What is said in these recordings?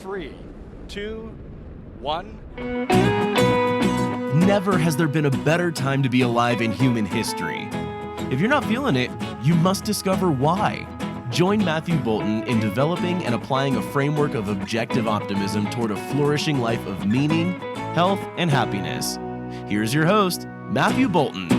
3, 2, 1. Never has there been a better time to be alive in human history. If you're not feeling it, you must discover why. Join Matthew Bolton in developing and applying a framework of objective optimism toward a flourishing life of meaning, health, and happiness. Here's your host, Matthew Bolton.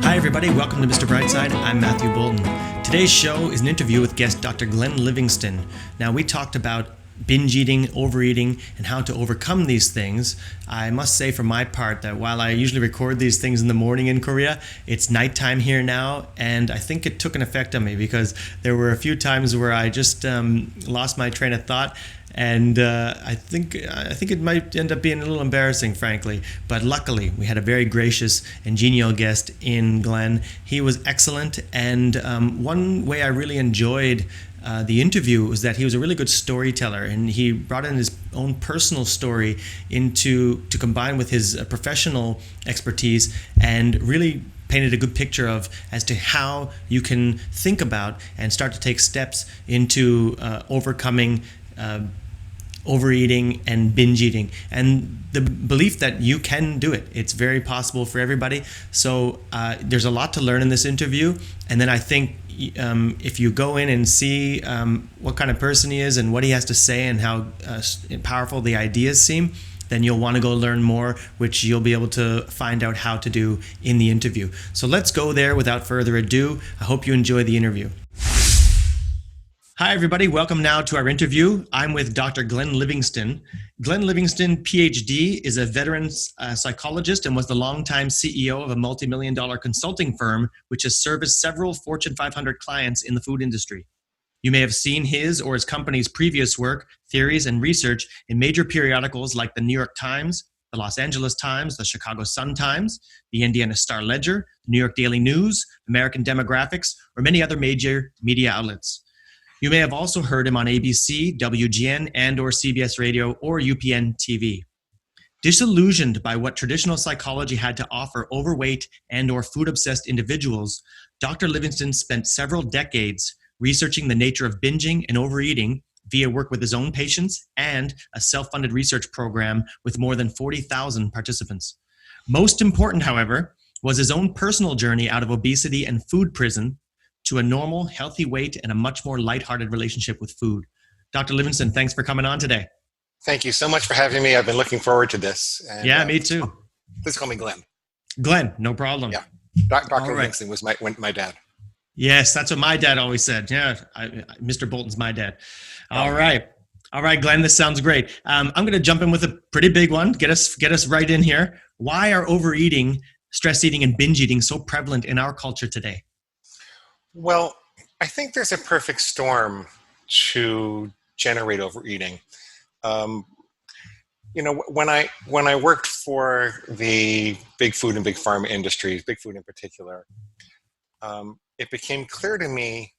Hi everybody, welcome to Mr. Brightside. I'm Matthew Bolton. Today's show is an interview with guest Dr. Glenn Livingston. Now, we talked about binge eating, overeating, and how to overcome these things. I must say for my part that while I usually record these things in the morning in Korea, it's nighttime here now, and I think it took an effect on me because there were a few times where I just lost my train of thought. And I think it might end up being a little embarrassing, frankly. But luckily, we had a very gracious and genial guest in Glenn. He was excellent. And one way I really enjoyed the interview was that he was a really good storyteller. And he brought in his own personal story to combine with his professional expertise and really painted a good picture of as to how you can think about and start to take steps into overcoming overeating and binge eating, and the belief that you can do it. It's very possible for everybody. So there's a lot to learn in this interview. And then I think if you go in and see what kind of person he is and what he has to say and how powerful the ideas seem, then you'll want to go learn more, which you'll be able to find out how to do in the interview. So let's go there without further ado. I hope you enjoy the interview. Hi, everybody. Welcome now to our interview. I'm with Dr. Glenn Livingston. Glenn Livingston, PhD, is a veteran psychologist and was the longtime CEO of a multi-million-dollar consulting firm, which has serviced several Fortune 500 clients in the food industry. You may have seen his or his company's previous work, theories, and research in major periodicals like the New York Times, the Los Angeles Times, the Chicago Sun-Times, the Indiana Star-Ledger, the New York Daily News, American Demographics, or many other major media outlets. You may have also heard him on ABC, WGN, and/or CBS Radio or UPN TV. Disillusioned by what traditional psychology had to offer overweight and/or food-obsessed individuals, Dr. Livingston spent several decades researching the nature of binging and overeating via work with his own patients and a self-funded research program with more than 40,000 participants. Most important, however, was his own personal journey out of obesity and food prison to a normal, healthy weight and a much more lighthearted relationship with food. Dr. Livingston, thanks for coming on today. Thank you so much for having me. I've been looking forward to this. And, yeah, me too. Please call me Glenn. Glenn, no problem. Yeah, Dr. Livingston was my dad. Yes, that's what my dad always said. Yeah, Mr. Bolton's my dad. All right, Glenn, this sounds great. I'm going to jump in with a pretty big one. Get us right in here. Why are overeating, stress eating, and binge eating so prevalent in our culture today? Well, I think there's a perfect storm to generate overeating. When I worked for the big food and big pharma industries, big food in particular, it became clear to me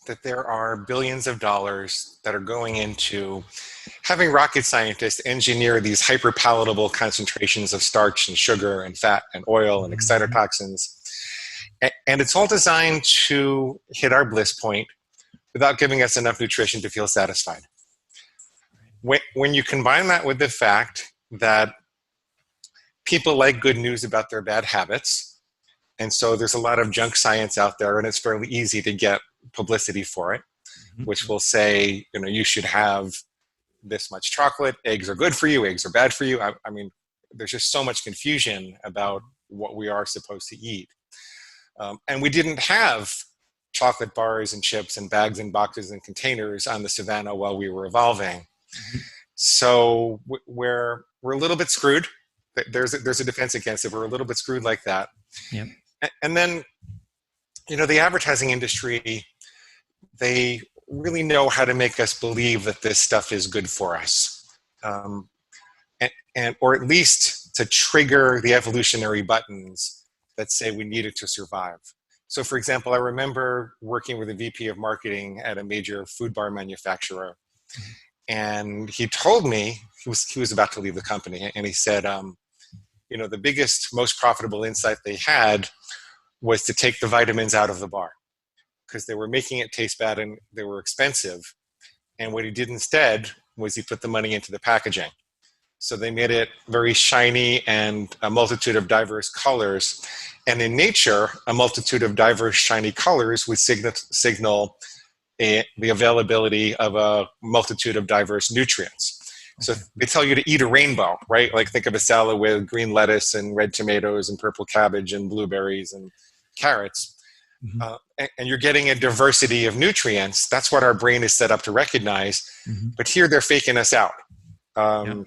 that there are billions of dollars that are going into having rocket scientists engineer these hyperpalatable concentrations of starch and sugar and fat and oil and excitotoxins. And it's all designed to hit our bliss point without giving us enough nutrition to feel satisfied. When you combine that with the fact that people like good news about their bad habits, and so there's a lot of junk science out there, and it's fairly easy to get publicity for it, which will say, you should have this much chocolate, eggs are good for you, eggs are bad for you. I mean, there's just so much confusion about what we are supposed to eat. And we didn't have chocolate bars and chips and bags and boxes and containers on the savannah while we were evolving. Mm-hmm. So we're a little bit screwed. There's a defense against it. We're a little bit screwed like that. Yep. And then, the advertising industry, they really know how to make us believe that this stuff is good for us. Or at least to trigger the evolutionary buttons that say we need it to survive. So for example, I remember working with a VP of marketing at a major food bar manufacturer. And he told me, he was about to leave the company, and he said, the biggest, most profitable insight they had was to take the vitamins out of the bar. because they were making it taste bad and they were expensive. And what he did instead was he put the money into the packaging. So they made it very shiny and a multitude of diverse colors. And in nature, a multitude of diverse shiny colors would signal the availability of a multitude of diverse nutrients. So they tell you to eat a rainbow, right? Like think of a salad with green lettuce and red tomatoes and purple cabbage and blueberries and carrots. And you're getting a diversity of nutrients. That's what our brain is set up to recognize. But here they're faking us out. You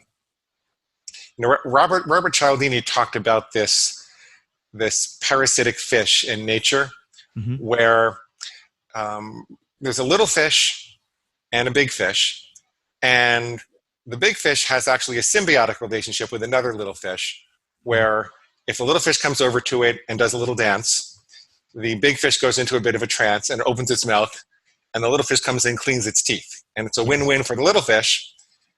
know, Robert Cialdini talked about this parasitic fish in nature, where there's a little fish and a big fish, and the big fish has actually a symbiotic relationship with another little fish, where if the little fish comes over to it and does a little dance, the big fish goes into a bit of a trance and opens its mouth, and the little fish comes in and cleans its teeth. And it's a win-win for the little fish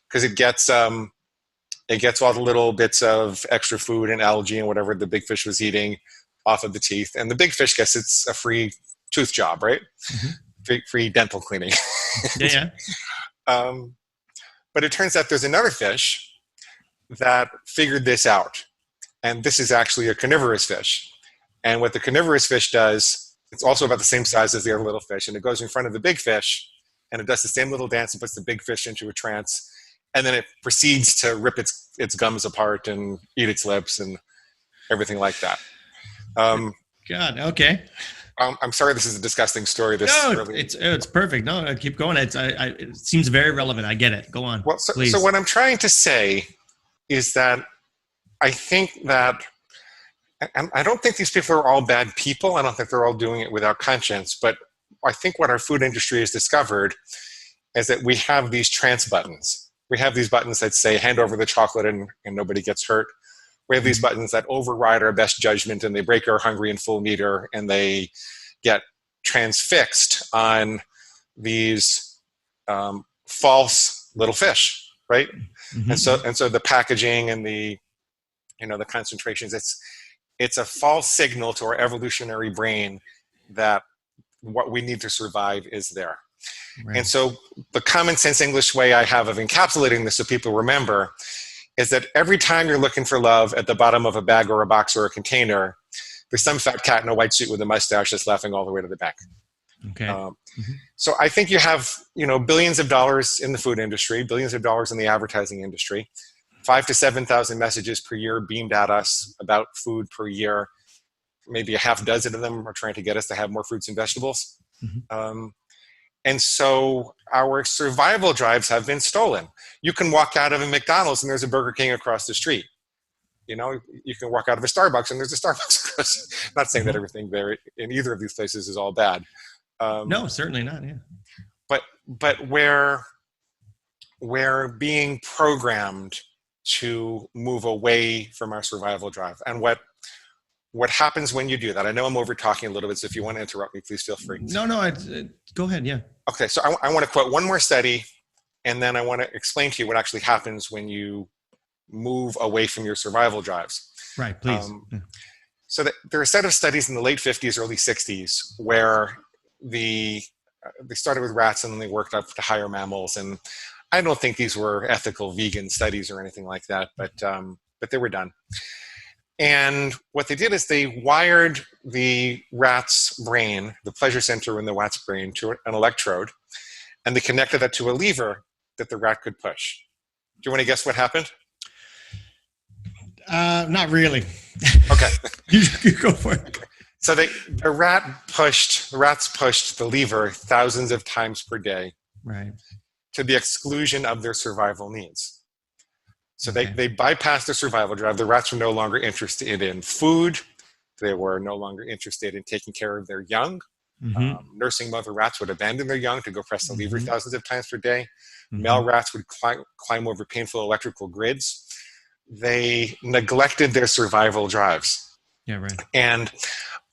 because it gets all the little bits of extra food and algae and whatever the big fish was eating off of the teeth. And the big fish gets it's a free tooth job, right? Free dental cleaning. But it turns out there's another fish that figured this out. And this is actually a carnivorous fish. And what the carnivorous fish does, it's also about the same size as the other little fish. And it goes in front of the big fish and it does the same little dance and puts the big fish into a trance. And then it proceeds to rip its gums apart and eat its lips and everything like that. God, okay. I'm sorry, this is a disgusting story. It's perfect. No, keep going. It seems very relevant. I get it. Go on. Well, so what I'm trying to say is that I think that I don't think these people are all bad people. I don't think they're all doing it without conscience. But I think what our food industry has discovered is that we have these trance buttons. We have these buttons that say, hand over the chocolate and nobody gets hurt. We have these buttons that override our best judgment and they break our hungry and full meter and they get transfixed on these false little fish, right? And so the packaging and the concentrations, it's a false signal to our evolutionary brain that what we need to survive is there. Right. And so the common sense English way I have of encapsulating this so people remember is that every time you're looking for love at the bottom of a bag or a box or a container, there's some fat cat in a white suit with a mustache that's laughing all the way to the back. Okay. So I think you have, billions of dollars in the food industry, billions of dollars in the advertising industry, 5,000 to 7,000 messages per year beamed at us about food per year. Maybe a half dozen of them are trying to get us to have more fruits and vegetables. And so our survival drives have been stolen. You can walk out of a McDonald's and there's a Burger King across the street. You can walk out of a Starbucks and there's a Starbucks across. Not saying that everything there in either of these places is all bad. No, certainly not. Yeah. But we're being programmed to move away from our survival drive. And what happens when you do that? I know I'm over talking a little bit, so if you want to interrupt me, please feel free. No, go ahead. Yeah. Okay, so I want to quote one more study, and then I want to explain to you what actually happens when you move away from your survival drives. Right, please. So there are a set of studies in the late 50s, early 60s, where they started with rats and then they worked up to higher mammals. And I don't think these were ethical vegan studies or anything like that, but they were done. And what they did is they wired the rat's brain, the pleasure center in the rat's brain, to an electrode, and they connected that to a lever that the rat could push. Do you want to guess what happened? Not really. Okay. You go for it. So the rats pushed the lever thousands of times per day, right, to the exclusion of their survival needs. So they bypassed their survival drive. The rats were no longer interested in food. They were no longer interested in taking care of their young. Nursing mother rats would abandon their young to go press the lever thousands of times per day. Male rats would climb over painful electrical grids. They neglected their survival drives. Yeah, right. And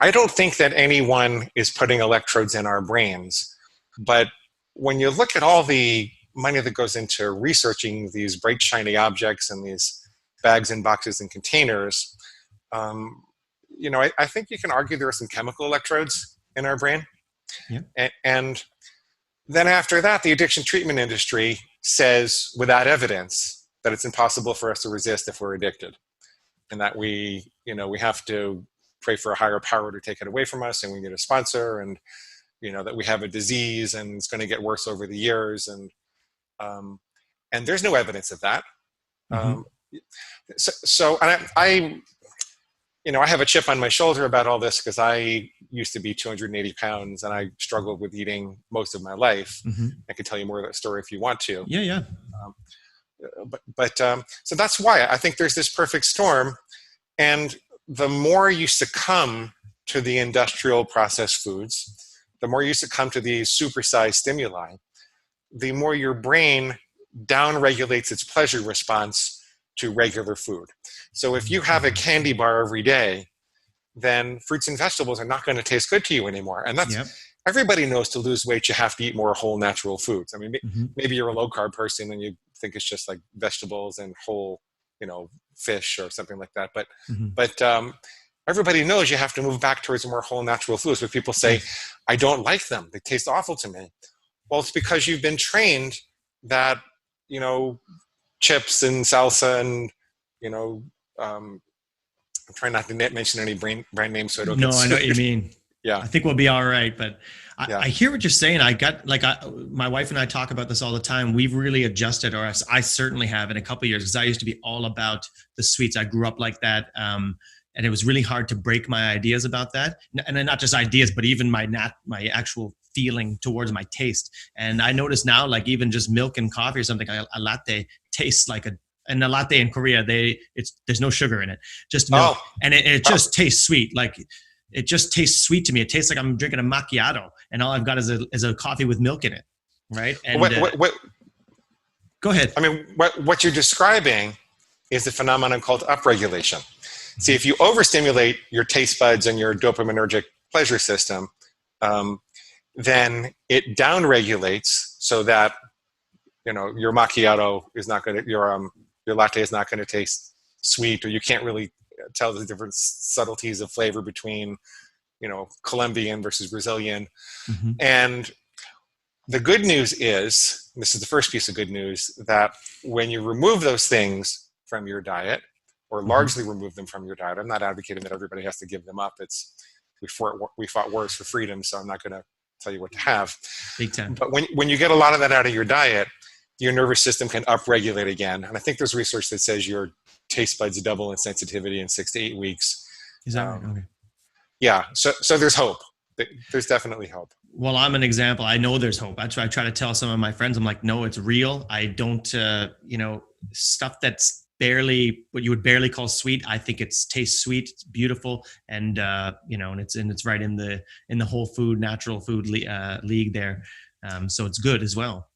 I don't think that anyone is putting electrodes in our brains, but when you look at all the money that goes into researching these bright, shiny objects and these bags and boxes and containers, I think you can argue there are some chemical electrodes in our brain. Yeah. And then after that, the addiction treatment industry says, without evidence, that it's impossible for us to resist if we're addicted, and that we have to pray for a higher power to take it away from us, and we need a sponsor, and that we have a disease and it's going to get worse over the years, and there's no evidence of that. Mm-hmm. So I have a chip on my shoulder about all this because I used to be 280 pounds and I struggled with eating most of my life. Mm-hmm. I can tell you more of that story if you want to. Yeah. So that's why I think there's this perfect storm. And the more you succumb to the industrial processed foods, the more you succumb to these supersized stimuli, the more your brain downregulates its pleasure response to regular food. So if you have a candy bar every day, then fruits and vegetables are not going to taste good to you anymore. And that's everybody knows to lose weight, you have to eat more whole natural foods. I mean, maybe you're a low carb person and you think it's just like vegetables and whole, fish or something like that. But everybody knows you have to move back towards more whole natural foods. But people say, I don't like them. They taste awful to me. Well, it's because you've been trained that, chips and salsa and, I'm trying not to mention any brand names so I don't get sued. I know what you mean. Yeah. I think we'll be all right. But I hear what you're saying. My wife and I talk about this all the time. We've really adjusted, or I certainly have in a couple of years, because I used to be all about the sweets. I grew up like that. And it was really hard to break my ideas about that. And not just ideas, but even my actual feeling towards my taste. And I notice now, like even just milk and coffee or something, a latte tastes like and a latte in Korea, there's no sugar in it, just milk. And it just tastes sweet. Like it just tastes sweet to me. It tastes like I'm drinking a macchiato and all I've got is a coffee with milk in it. Right. And go ahead. I mean, what you're describing is a phenomenon called upregulation. See, if you overstimulate your taste buds and your dopaminergic pleasure system, then it downregulates so that, your macchiato is not going to, your latte is not going to taste sweet, or you can't really tell the different subtleties of flavor between, Colombian versus Brazilian. Mm-hmm. And the good news is, this is the first piece of good news, that when you remove those things from your diet, or largely remove them from your diet, I'm not advocating that everybody has to give them up. We fought wars for freedom, so I'm not going to tell you what to have. Big time. But when you get a lot of that out of your diet, your nervous system can upregulate again. And I think there's research that says your taste buds double in sensitivity in 6 to 8 weeks. Is that right? Okay. Yeah. So there's hope. There's definitely hope. Well, I'm an example. I know there's hope. That's why I try to tell some of my friends, I'm like, no, it's real. I don't, stuff that's what you would barely call sweet. I think it tastes sweet. It's beautiful. And, and it's right in the whole food, natural food league there. So it's good as well.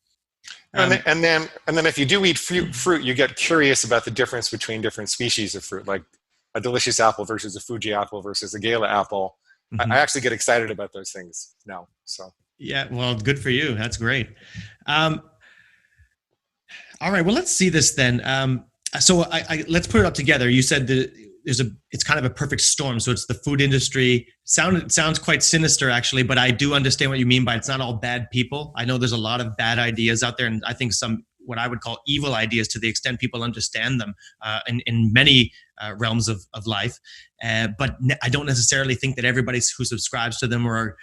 And then if you do eat fruit, you get curious about the difference between different species of fruit, like a delicious apple versus a Fuji apple versus a Gala apple. Mm-hmm. I actually get excited about those things now. So yeah, well, good for you. That's great. All right, well, let's see this then. So let's put it up together. You said that it's kind of a perfect storm. So it's the food industry. It sounds quite sinister actually, but I do understand what you mean by it's not all bad people. I know there's a lot of bad ideas out there, and I think some what I would call evil ideas to the extent people understand them in many realms of life. But I don't necessarily think that everybody who subscribes to them or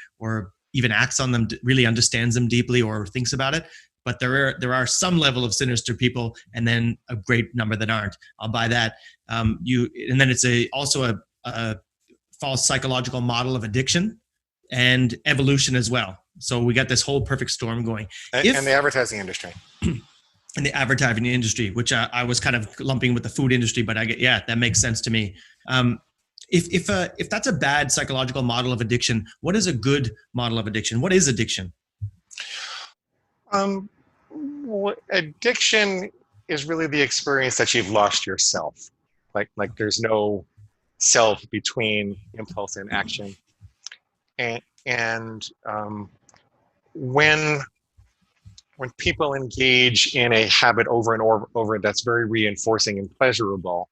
even acts on them really understands them deeply or thinks about it. But there are some level of sinister people, and then a great number that aren't. I'll buy that. And then it's also a false psychological model of addiction and evolution as well. So we got this whole perfect storm going. And the advertising industry. In the advertising industry, which I was kind of lumping with the food industry, but that makes sense to me. If that's a bad psychological model of addiction, what is a good model of addiction? What is addiction? Addiction is really the experience that you've lost yourself. Like there's no self between impulse and action. And when people engage in a habit over and over that's very reinforcing and pleasurable,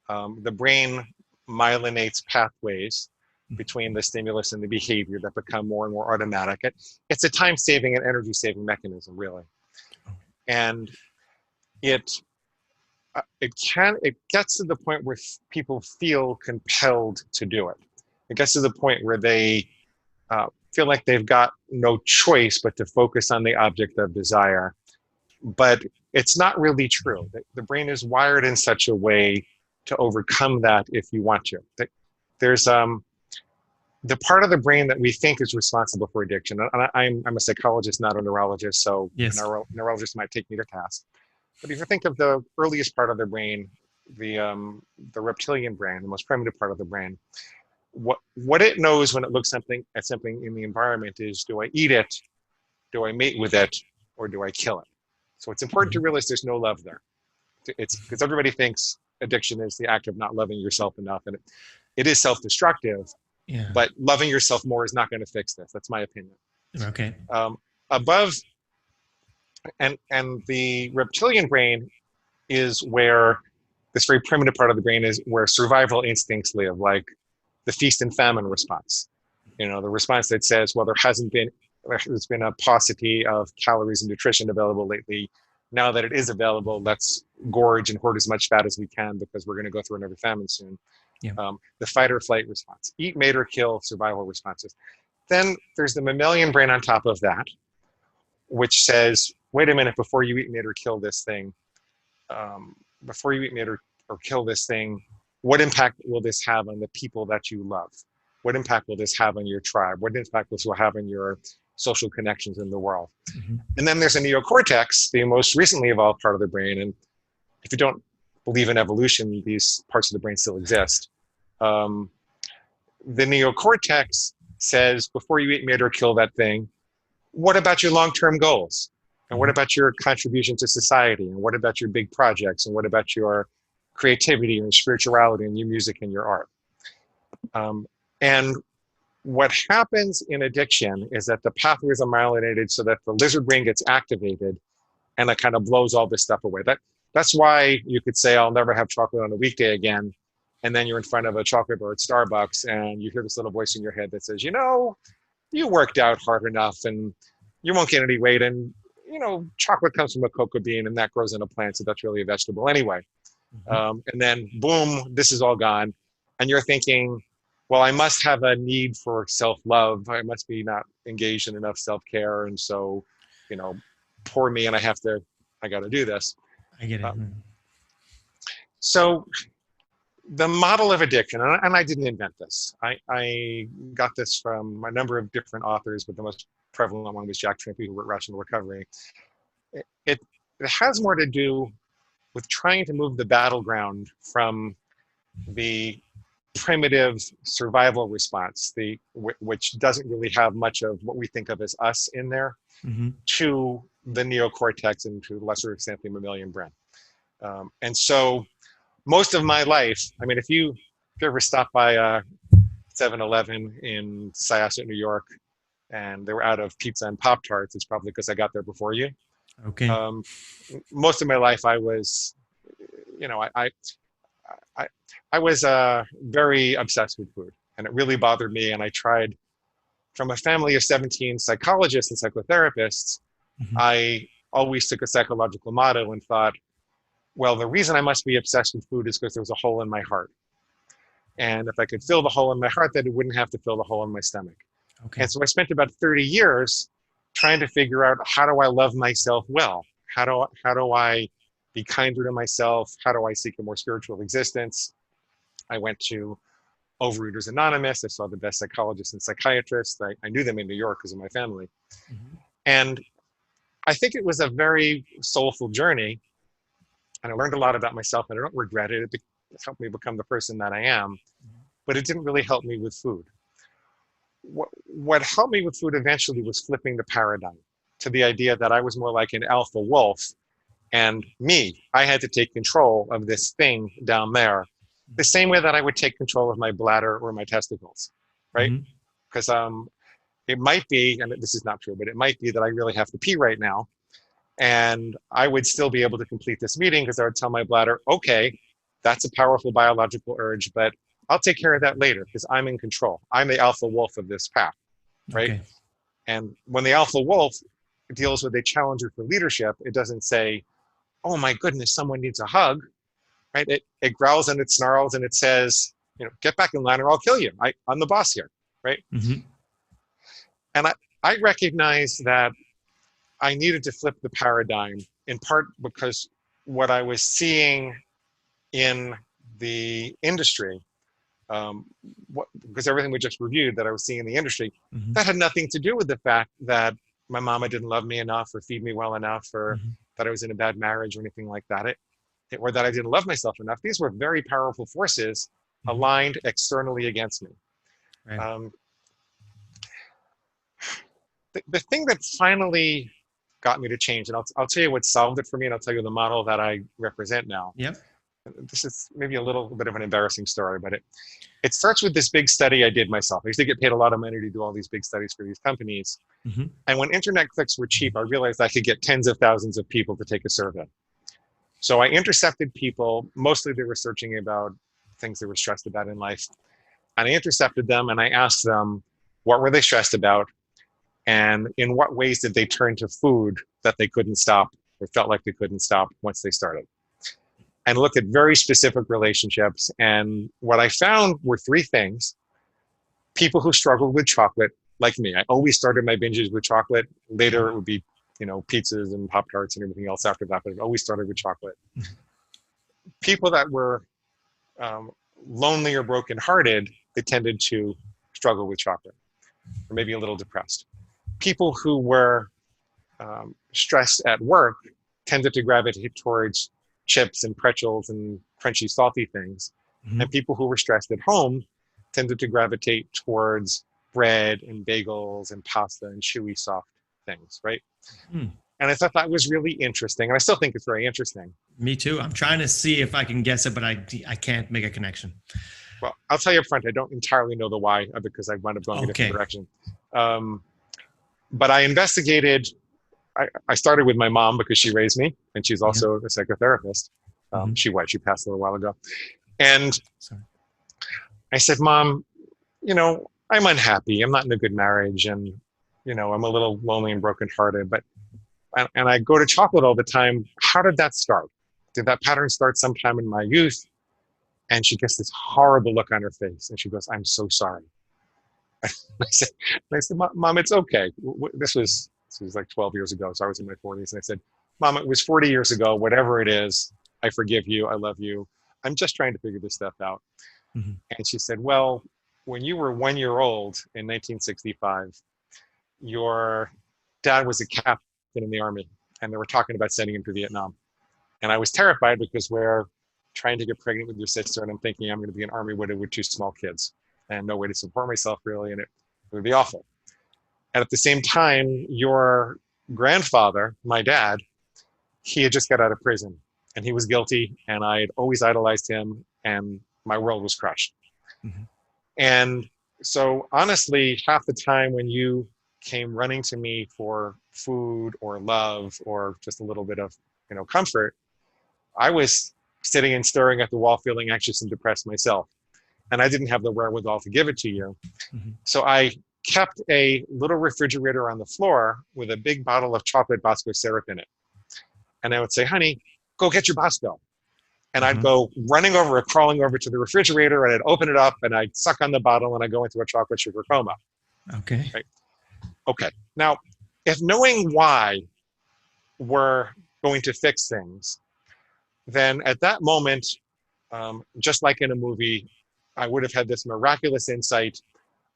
the brain myelinates pathways between the stimulus and the behavior that become more and more automatic. It's a time-saving and energy-saving mechanism, really. And it gets to the point where people feel compelled to do it. It gets to the point where they feel like they've got no choice but to focus on the object of desire. But it's not really true. The brain is wired in such a way to overcome that if you want to. There's the part of the brain that we think is responsible for addiction. And I'm a psychologist, not a neurologist, so Yes. neurologists might take me to task. But if you think of the earliest part of the brain, the reptilian brain, the most primitive part of the brain, what it knows when it looks at something in the environment is, do I eat it, do I mate with it, or do I kill it? So it's important to realize there's no love there. It's because everybody thinks addiction is the act of not loving yourself enough, and it is self-destructive. Yeah. But loving yourself more is not going to fix this. That's my opinion. Okay. Above, and the reptilian brain is where this very primitive part of the brain is, where survival instincts live, like the feast and famine response. The response that says, well, there's been a paucity of calories and nutrition available lately. Now that it is available, let's gorge and hoard as much fat as we can because we're going to go through another famine soon. Yeah. The fight or flight response, eat, mate, or kill, survival responses. Then there's the mammalian brain on top of that, which says, wait a minute, before you eat, mate, or kill this thing, what impact will this have on the people that you love? What impact will this have on your tribe? What impact this will have on your social connections in the world? Mm-hmm. And then there's a neocortex, the most recently evolved part of the brain. And if you don't believe in evolution, these parts of the brain still exist. The neocortex says, before you eat, mate, or kill that thing, what about your long-term goals? And what about your contribution to society? And what about your big projects? And what about your creativity and spirituality and your music and your art? And what happens in addiction is that the pathways are myelinated so that the lizard brain gets activated and it kind of blows all this stuff away. That's why you could say, I'll never have chocolate on a weekday again. And then you're in front of a chocolate bar at Starbucks and you hear this little voice in your head that says, you worked out hard enough and you won't gain any weight. And, chocolate comes from a cocoa bean and that grows in a plant. So that's really a vegetable anyway. Mm-hmm. And then boom, this is all gone. And you're thinking, well, I must have a need for self-love. I must be not engaged in enough self-care. And so, poor me, and I got to do this. I get it. So the model of addiction, and I didn't invent this. I got this from a number of different authors, but the most prevalent one was Jack Trimpey, who wrote Rational Recovery. It has more to do with trying to move the battleground from the primitive survival response, which doesn't really have much of what we think of as us in there, mm-hmm. to the neocortex and to a lesser extent the mammalian brain. And so most of my life, if you ever stop by a 7-Eleven in Syosset, New York, and they were out of pizza and Pop-Tarts, it's probably because I got there before you. Okay. Most of my life I was, I was very obsessed with food, and it really bothered me. And I tried, from a family of 17 psychologists and psychotherapists, mm-hmm. I always took a psychological motto and thought, well, the reason I must be obsessed with food is because there's a hole in my heart. And if I could fill the hole in my heart, then it wouldn't have to fill the hole in my stomach. Okay. And so I spent about 30 years trying to figure out, how do I love myself well? How do I be kinder to myself? How do I seek a more spiritual existence? I went to Overeaters Anonymous. I saw the best psychologists and psychiatrists. I knew them in New York because of my family. Mm-hmm. And I think it was a very soulful journey. And I learned a lot about myself, and I don't regret it. It helped me become the person that I am. Mm-hmm. But it didn't really help me with food. What helped me with food eventually was flipping the paradigm to the idea that I was more like an alpha wolf, and I had to take control of this thing down there, the same way that I would take control of my bladder or my testicles, right? Because it might be, and this is not true, but it might be that I really have to pee right now, and I would still be able to complete this meeting because I would tell my bladder, okay, that's a powerful biological urge, but I'll take care of that later because I'm in control. I'm the alpha wolf of this pack, right? Okay. And when the alpha wolf deals with a challenger for leadership, it doesn't say, oh my goodness, someone needs a hug, right? It growls and it snarls and it says, get back in line or I'll kill you. I'm the boss here, right? Mm-hmm. And I recognize that I needed to flip the paradigm, in part because what I was seeing in the industry, because everything we just reviewed that I was seeing in the industry, Mm-hmm. that had nothing to do with the fact that my mama didn't love me enough or feed me well enough or Mm-hmm. that I was in a bad marriage or anything like that, or that I didn't love myself enough. These were very powerful forces Mm-hmm. aligned externally against me. Right. The thing that finally got me to change, and I'll tell you what solved it for me, and I'll tell you the model that I represent now. Yep. This is maybe a little bit of an embarrassing story, but it starts with this big study I did myself. I used to get paid a lot of money to do all these big studies for these companies. Mm-hmm. And when internet clicks were cheap, I realized I could get tens of thousands of people to take a survey. So I intercepted people, mostly they were searching about things they were stressed about in life. And I intercepted them and I asked them, what were they stressed about? And in what ways did they turn to food that they couldn't stop or felt like they couldn't stop once they started? And looked at very specific relationships. And what I found were three things. People who struggled with chocolate, like me. I always started my binges with chocolate. Later it would be, pizzas and Pop-Tarts and everything else after that, but it always started with chocolate. Mm-hmm. People that were lonely or brokenhearted, they tended to struggle with chocolate, or maybe a little depressed. People who were stressed at work tended to gravitate towards chips and pretzels and crunchy, salty things. Mm-hmm. And people who were stressed at home tended to gravitate towards bread and bagels and pasta and chewy, soft things, right? Mm. And I thought that was really interesting. And I still think it's very interesting. Me too. I'm trying to see if I can guess it, but I can't make a connection. Well, I'll tell you up front, I don't entirely know the why because I wound up going a different direction. But I investigated. I started with my mom because she raised me, and she's also a psychotherapist. Mm-hmm. She passed a little while ago. And Sorry. I said, Mom, I'm unhappy. I'm not in a good marriage, and I'm a little lonely and brokenhearted. And I go to chocolate all the time. How did that start? Did that pattern start sometime in my youth? And she gets this horrible look on her face, and she goes, "I'm so sorry." I said, Mom, it's okay. This was like 12 years ago, so I was in my 40s. And I said, Mom, it was 40 years ago. Whatever it is, I forgive you. I love you. I'm just trying to figure this stuff out. Mm-hmm. And she said, well, when you were 1 year old in 1965, your dad was a captain in the Army, and they were talking about sending him to Vietnam. And I was terrified because we're trying to get pregnant with your sister, and I'm thinking I'm going to be an Army widow with 2 small kids and no way to support myself really, and it would be awful. And at the same time, your grandfather, my dad, he had just got out of prison and he was guilty, and I had always idolized him, and my world was crushed. Mm-hmm. And so honestly, half the time when you came running to me for food or love or just a little bit of comfort, I was sitting and staring at the wall feeling anxious and depressed myself, and I didn't have the wherewithal to give it to you. Mm-hmm. So I kept a little refrigerator on the floor with a big bottle of chocolate Bosco syrup in it. And I would say, honey, go get your Bosco. And Mm-hmm. I'd go running over or crawling over to the refrigerator, and I'd open it up and I'd suck on the bottle and I'd go into a chocolate sugar coma. Okay. Right? Okay. Now, if knowing why we're going to fix things, then at that moment, just like in a movie, I would have had this miraculous insight.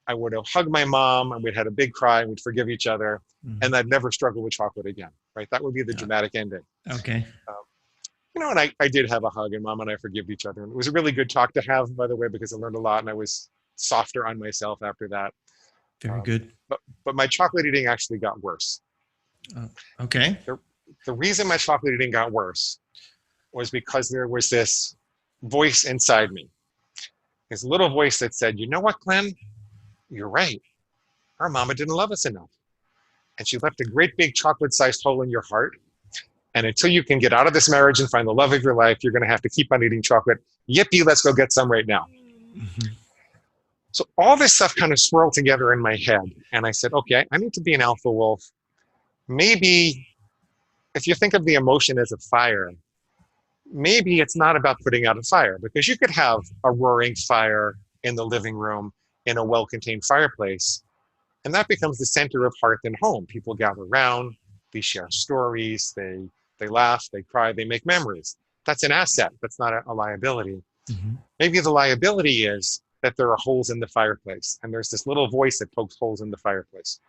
I would have hugged my mom, and we'd had a big cry, and we'd forgive each other, Mm-hmm. and I'd never struggle with chocolate again, right? That would be the dramatic ending. Okay. And I did have a hug, and Mom and I forgave each other. And it was a really good talk to have, by the way, because I learned a lot, and I was softer on myself after that. Very good. But my chocolate eating actually got worse. Okay. The reason my chocolate eating got worse was because there was this voice inside me, this little voice that said, you know what, Glenn? You're right. Our mama didn't love us enough. And she left a great big chocolate-sized hole in your heart. And until you can get out of this marriage and find the love of your life, you're going to have to keep on eating chocolate. Yippee, let's go get some right now. So all this stuff kind of swirled together in my head. And I said, okay, I need to be an alpha wolf. Maybe if you think of the emotion as a fire, maybe it's not about putting out a fire, because you could have a roaring fire in the living room in a well-contained fireplace. And that becomes the center of hearth and home. People gather around, they share stories, they laugh, they cry, they make memories. That's an asset. That's not a liability. Maybe the liability is that there are holes in the fireplace, and there's this little voice that pokes holes in the fireplace.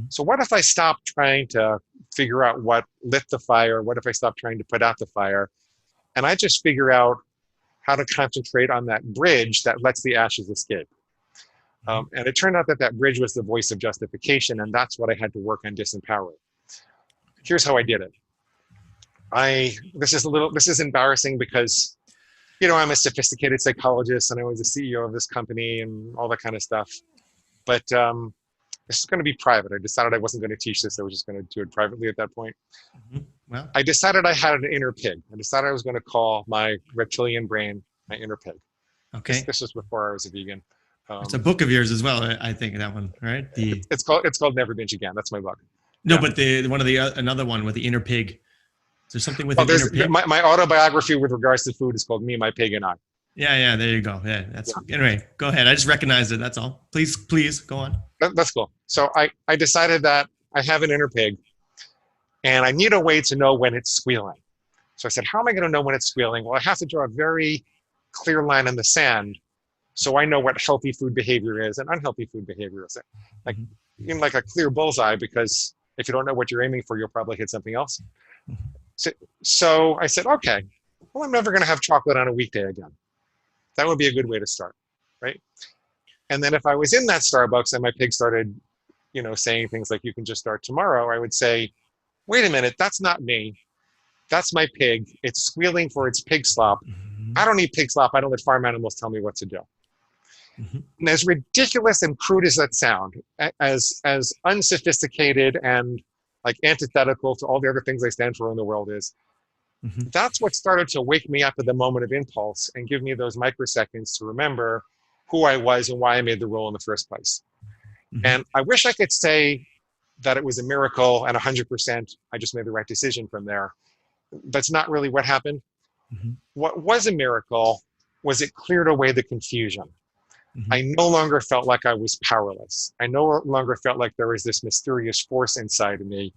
So what if I stop trying to figure out what lit the fire? What if I stop trying to put out the fire? And I just figure out how to concentrate on that bridge that lets the ashes escape. And it turned out that that bridge was the voice of justification, and that's what I had to work on disempowering. Here's how I did it. This is embarrassing because, you know, I'm a sophisticated psychologist and I was the CEO of this company and all that kind of stuff. But this is going to be private. I decided I wasn't going to teach this. I was just going to do it privately at that point. Well, I decided I had an inner pig. I decided I was going to call my reptilian brain my inner pig. okay. This was before I was a vegan. It's a book of yours as well, I think, that one, right? It's called Never Binge Again. That's my book. No, Yeah. but another one with the inner pig. Is there something with the inner pig? My autobiography with regards to food is called Me, My Pig, and I. Yeah, there you go. Yeah, anyway, go ahead. I just recognized it. That's all. Please go on. That's cool. So I decided that I have an inner pig and I need a way to know when it's squealing. So I said, how am I going to know when it's squealing? Well, I have to draw a very clear line in the sand so I know what healthy food behavior is and unhealthy food behavior is. Like, even like a clear bullseye, because if you don't know what you're aiming for, you'll probably hit something else. So I said, okay, well, I'm never going to have chocolate on a weekday again. That would be a good way to start, right? And then if I was in that Starbucks and my pig started, you know, saying things like, you can just start tomorrow, I would say, wait a minute, that's not me. That's my pig. It's squealing for its pig slop. I don't need pig slop. I don't let farm animals tell me what to do. And as ridiculous and crude as that sound, as unsophisticated and like antithetical to all the other things I stand for in the world is, that's what started to wake me up at the moment of impulse and give me those microseconds to remember who I was and why I made the rule in the first place. And I wish I could say that it was a miracle and 100% I just made the right decision from there. That's not really what happened. What was a miracle was it cleared away the confusion. I no longer felt like I was powerless. I no longer felt like there was this mysterious force inside of me.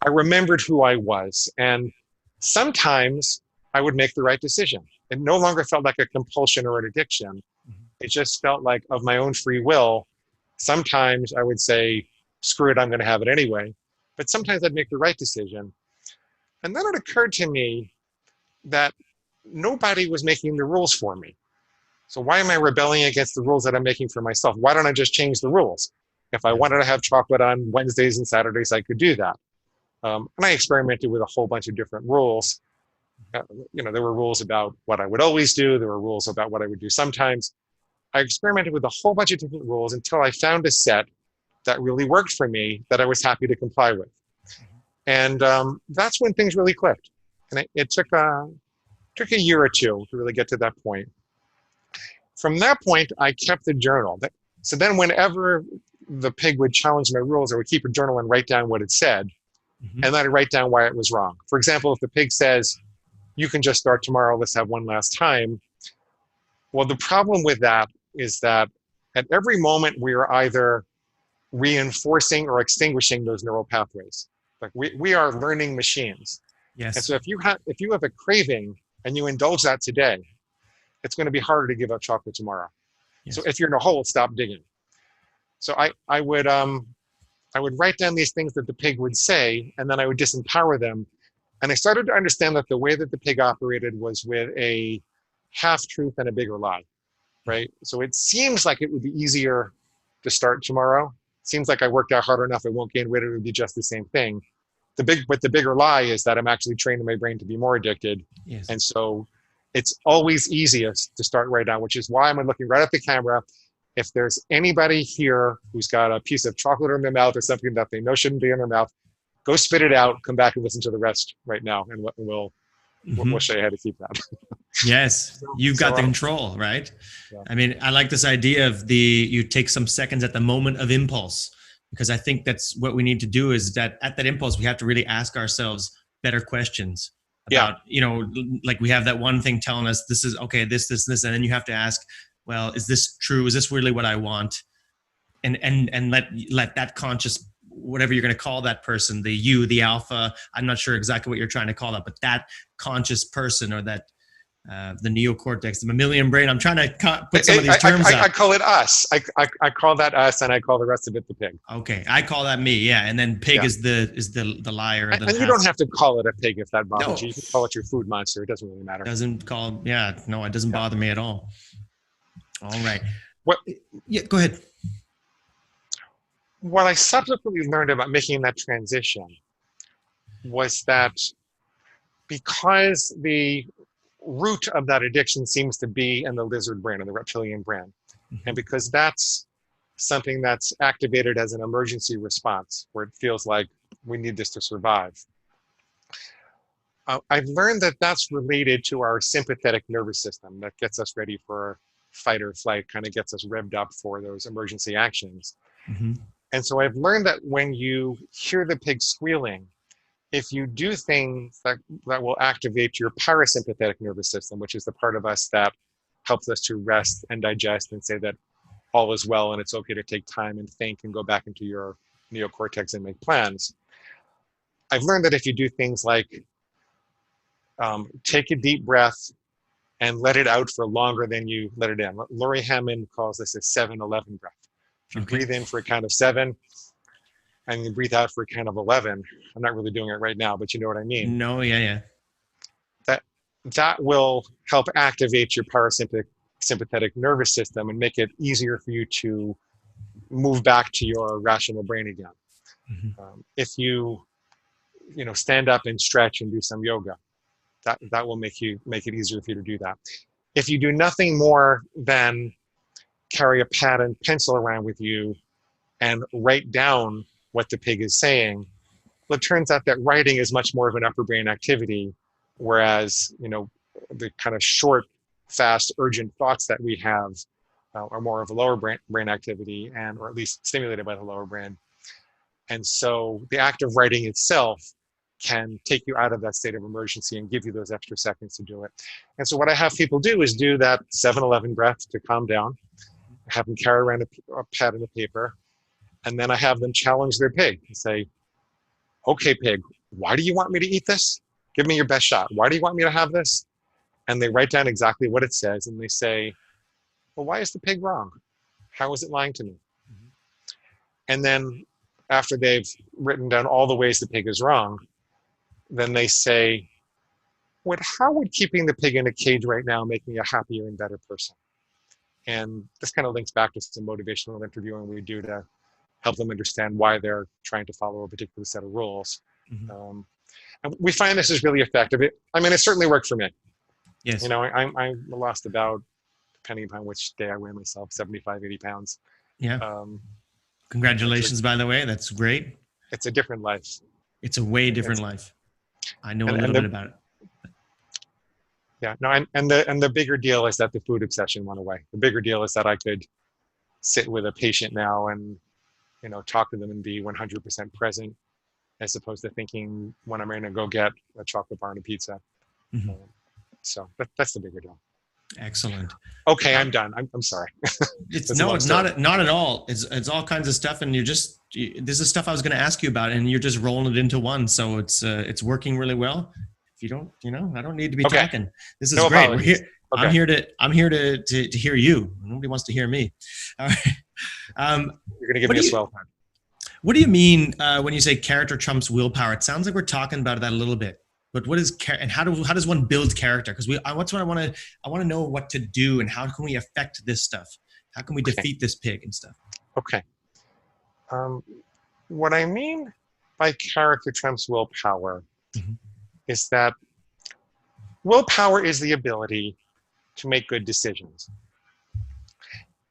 I remembered who I was. And sometimes I would make the right decision. It no longer felt like a compulsion or an addiction. It just felt like, of my own free will, sometimes I would say, screw it, I'm going to have it anyway. But sometimes I'd make the right decision. And then it occurred to me that nobody was making the rules for me. So why am I rebelling against the rules that I'm making for myself? Why don't I just change the rules? If I wanted to have chocolate on Wednesdays and Saturdays, I could do that. And I experimented with a whole bunch of different rules. You know, there were rules about what I would always do. There were rules about what I would do sometimes. I experimented with a whole bunch of different rules until I found a set that really worked for me that I was happy to comply with. And that's when things really clicked. And it took a year or two to really get to that point. From that point, I kept a journal. So then whenever the pig would challenge my rules, I would keep a journal and write down what it said. And then I'd write down why it was wrong. For example, if the pig says, you can just start tomorrow, let's have one last time. Well, the problem with that is that at every moment we are either reinforcing or extinguishing those neural pathways. Like we are learning machines. Yes. And so if you have a craving and you indulge that today, it's going to be harder to give up chocolate tomorrow. Yes. So if you're in a hole, stop digging. So I would write down these things that the pig would say, and then I would disempower them. And I started to understand that the way that the pig operated was with a half-truth and a bigger lie, right? So it seems like it would be easier to start tomorrow. It seems like I worked out hard enough, I won't gain weight, it would be just the same thing. But the bigger lie is that I'm actually training my brain to be more addicted. Yes. And so it's always easiest to start right now, which is why I'm looking right at the camera. If there's anybody here who's got a piece of chocolate in their mouth or something that they know shouldn't be in their mouth, go spit it out, come back and listen to the rest right now, and we'll we'll show you how to keep that. Yes, you've got the So, control, right? Yeah. I mean, I like this idea of you take some seconds at the moment of impulse, because I think that's what we need to do, is that at that impulse, we have to really ask ourselves better questions about, like we have that one thing telling us this is okay, this, and then you have to ask, well, is this true? Is this really what I want? And let that conscious, whatever you're going to call that person, the alpha, I'm not sure exactly what you're trying to call that, but that conscious person, or that the neocortex, the mammalian brain. I'm trying to put some of these terms I call it us. I call that us, and I call the rest of it the pig. Okay, I call that me. Yeah, and then pig is the liar. And you don't have to call it a pig if that bothers you. You can call it your food monster. It doesn't really matter. Doesn't call. Yeah, no, it doesn't bother me at all. All right. What? Yeah, go ahead. What I subsequently learned about making that transition was that because the root of that addiction seems to be in the lizard brain, or the reptilian brain, and because that's something that's activated as an emergency response, where it feels like we need this to survive, I've learned that that's related to our sympathetic nervous system that gets us ready for fight or flight, kind of gets us revved up for those emergency actions. And so I've learned that when you hear the pig squealing, if you do things that will activate your parasympathetic nervous system, which is the part of us that helps us to rest and digest and say that all is well and it's okay to take time and think and go back into your neocortex and make plans. I've learned that if you do things like take a deep breath and let it out for longer than you let it in. Laurie Hammond calls this a 7-11 breath. If you breathe in for a count of 7 and you breathe out for a count of 11, I'm not really doing it right now, but you know what I mean. No, yeah. That will help activate your parasympathetic nervous system and make it easier for you to move back to your rational brain again. If you stand up and stretch and do some yoga, that will make it easier for you to do that. If you do nothing more than carry a pad and pencil around with you and write down what the pig is saying, well, it turns out that writing is much more of an upper brain activity, whereas the kind of short, fast, urgent thoughts that we have are more of a lower brain activity, or at least stimulated by the lower brain. And so the act of writing itself can take you out of that state of emergency and give you those extra seconds to do it. And so what I have people do is do that 7-11 breath to calm down, have them carry around a pad and a paper, and then I have them challenge their pig and say, okay, pig, why do you want me to eat this? Give me your best shot. Why do you want me to have this? And they write down exactly what it says, and they say, well, why is the pig wrong? How is it lying to me? And then after they've written down all the ways the pig is wrong, then they say, how would keeping the pig in a cage right now make me a happier and better person? And this kind of links back to some motivational interviewing we do to help them understand why they're trying to follow a particular set of rules. And we find this is really effective. It certainly worked for me. Yes. I lost about, depending upon which day I weigh myself, 75, 80 pounds. Yeah. Congratulations, by the way. That's great. It's a different life. It's a way different life. I know a little bit about it. Yeah, no, and the bigger deal is that the food obsession went away. The bigger deal is that I could sit with a patient now and, talk to them and be 100% present, as opposed to thinking when I'm going to go get a chocolate bar and a pizza. So that's the bigger deal. Excellent. Okay, I'm done. I'm sorry. It's not at all. It's all kinds of stuff, and this is stuff I was going to ask you about, and you're just rolling it into one. So it's working really well. If you don't, I don't need to be talking. This is great. We're here. Okay. I'm here to hear you. Nobody wants to hear me. All right. You're going to give me a swell time. What do you mean when you say character trumps willpower? It sounds like we're talking about that a little bit. But what is and how does one build character? Because I want to know what to do and how can we affect this stuff? How can we defeat this pig and stuff? Okay. What I mean by character trumps willpower is that willpower is the ability to make good decisions.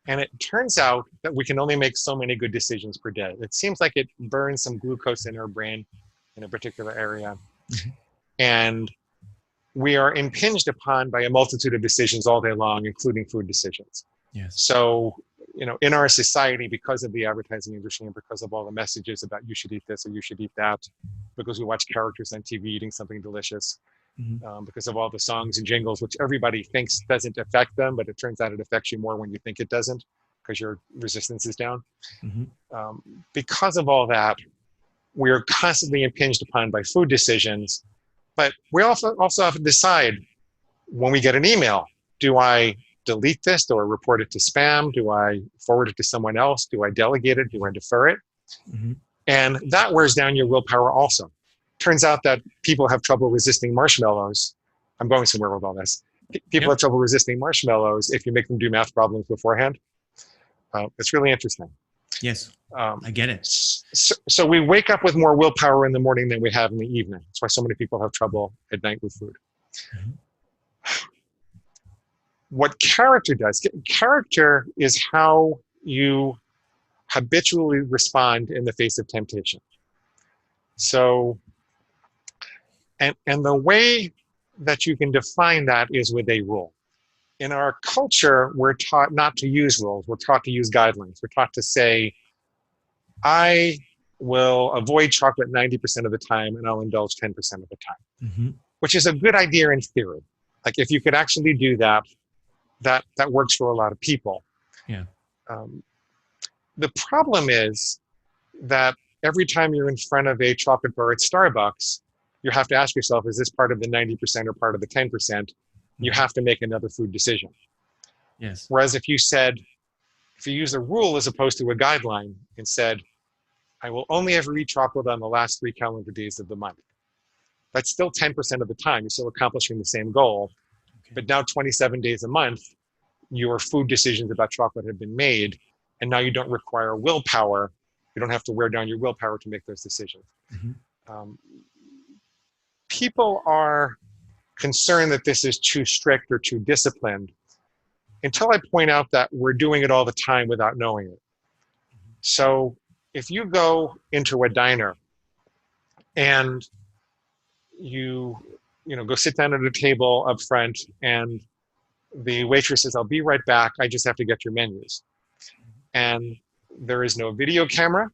And it turns out that we can only make so many good decisions per day. It seems like it burns some glucose in our brain in a particular area. And we are impinged upon by a multitude of decisions all day long, including food decisions. Yes. So, in our society, because of the advertising industry and because of all the messages about you should eat this or you should eat that, because we watch characters on TV eating something delicious, because of all the songs and jingles, which everybody thinks doesn't affect them, but it turns out it affects you more when you think it doesn't, because your resistance is down. Because of all that, we are constantly impinged upon by food decisions, but we also have to decide when we get an email, do I delete this? Do I report it to spam? Do I forward it to someone else? Do I delegate it? Do I defer it? And that wears down your willpower also. Turns out that people have trouble resisting marshmallows. I'm going somewhere with all this. People have trouble resisting marshmallows if you make them do math problems beforehand. It's really interesting. Yes, I get it. So we wake up with more willpower in the morning than we have in the evening. That's why so many people have trouble at night with food. What character does, character is how you habitually respond in the face of temptation. So, and the way that you can define that is with a rule. In our culture, we're taught not to use rules. We're taught to use guidelines. We're taught to say, I will avoid chocolate 90% of the time and I'll indulge 10% of the time, which is a good idea in theory. Like if you could actually do that, that works for a lot of people. Yeah. The problem is that every time you're in front of a chocolate bar at Starbucks, you have to ask yourself, is this part of the 90% or part of the 10%? You have to make another food decision. Yes. Whereas if you use a rule as opposed to a guideline and said, I will only ever eat chocolate on the last 3 calendar days of the month. That's still 10% of the time. You're still accomplishing the same goal. But now 27 days a month, your food decisions about chocolate have been made. And now you don't require willpower. You don't have to wear down your willpower to make those decisions. People are concerned that this is too strict or too disciplined until I point out that we're doing it all the time without knowing it. So if you go into a diner and you go sit down at a table up front and the waitress says, I'll be right back. I just have to get your menus. And there is no video camera.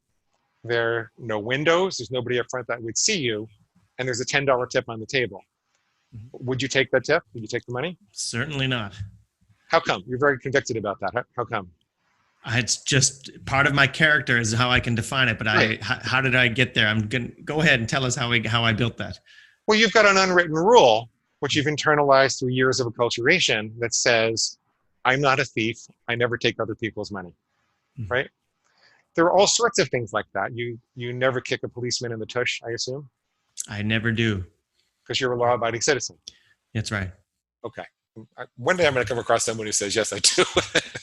There are no windows. There's nobody up front that would see you. And there's a $10 tip on the table. Would you take that tip? Would you take the money? Certainly not. How come? You're very convicted about that. How come? It's just part of my character is how I can define it. But Right. How did I get there? I'm going to go ahead and tell us how I built that. Well, you've got an unwritten rule, which you've internalized through years of acculturation that says, I'm not a thief. I never take other people's money, right? There are all sorts of things like that. You never kick a policeman in the tush, I assume? I never do. Because you're a law-abiding citizen. That's right. Okay. One day I'm going to come across someone who says, yes, I do.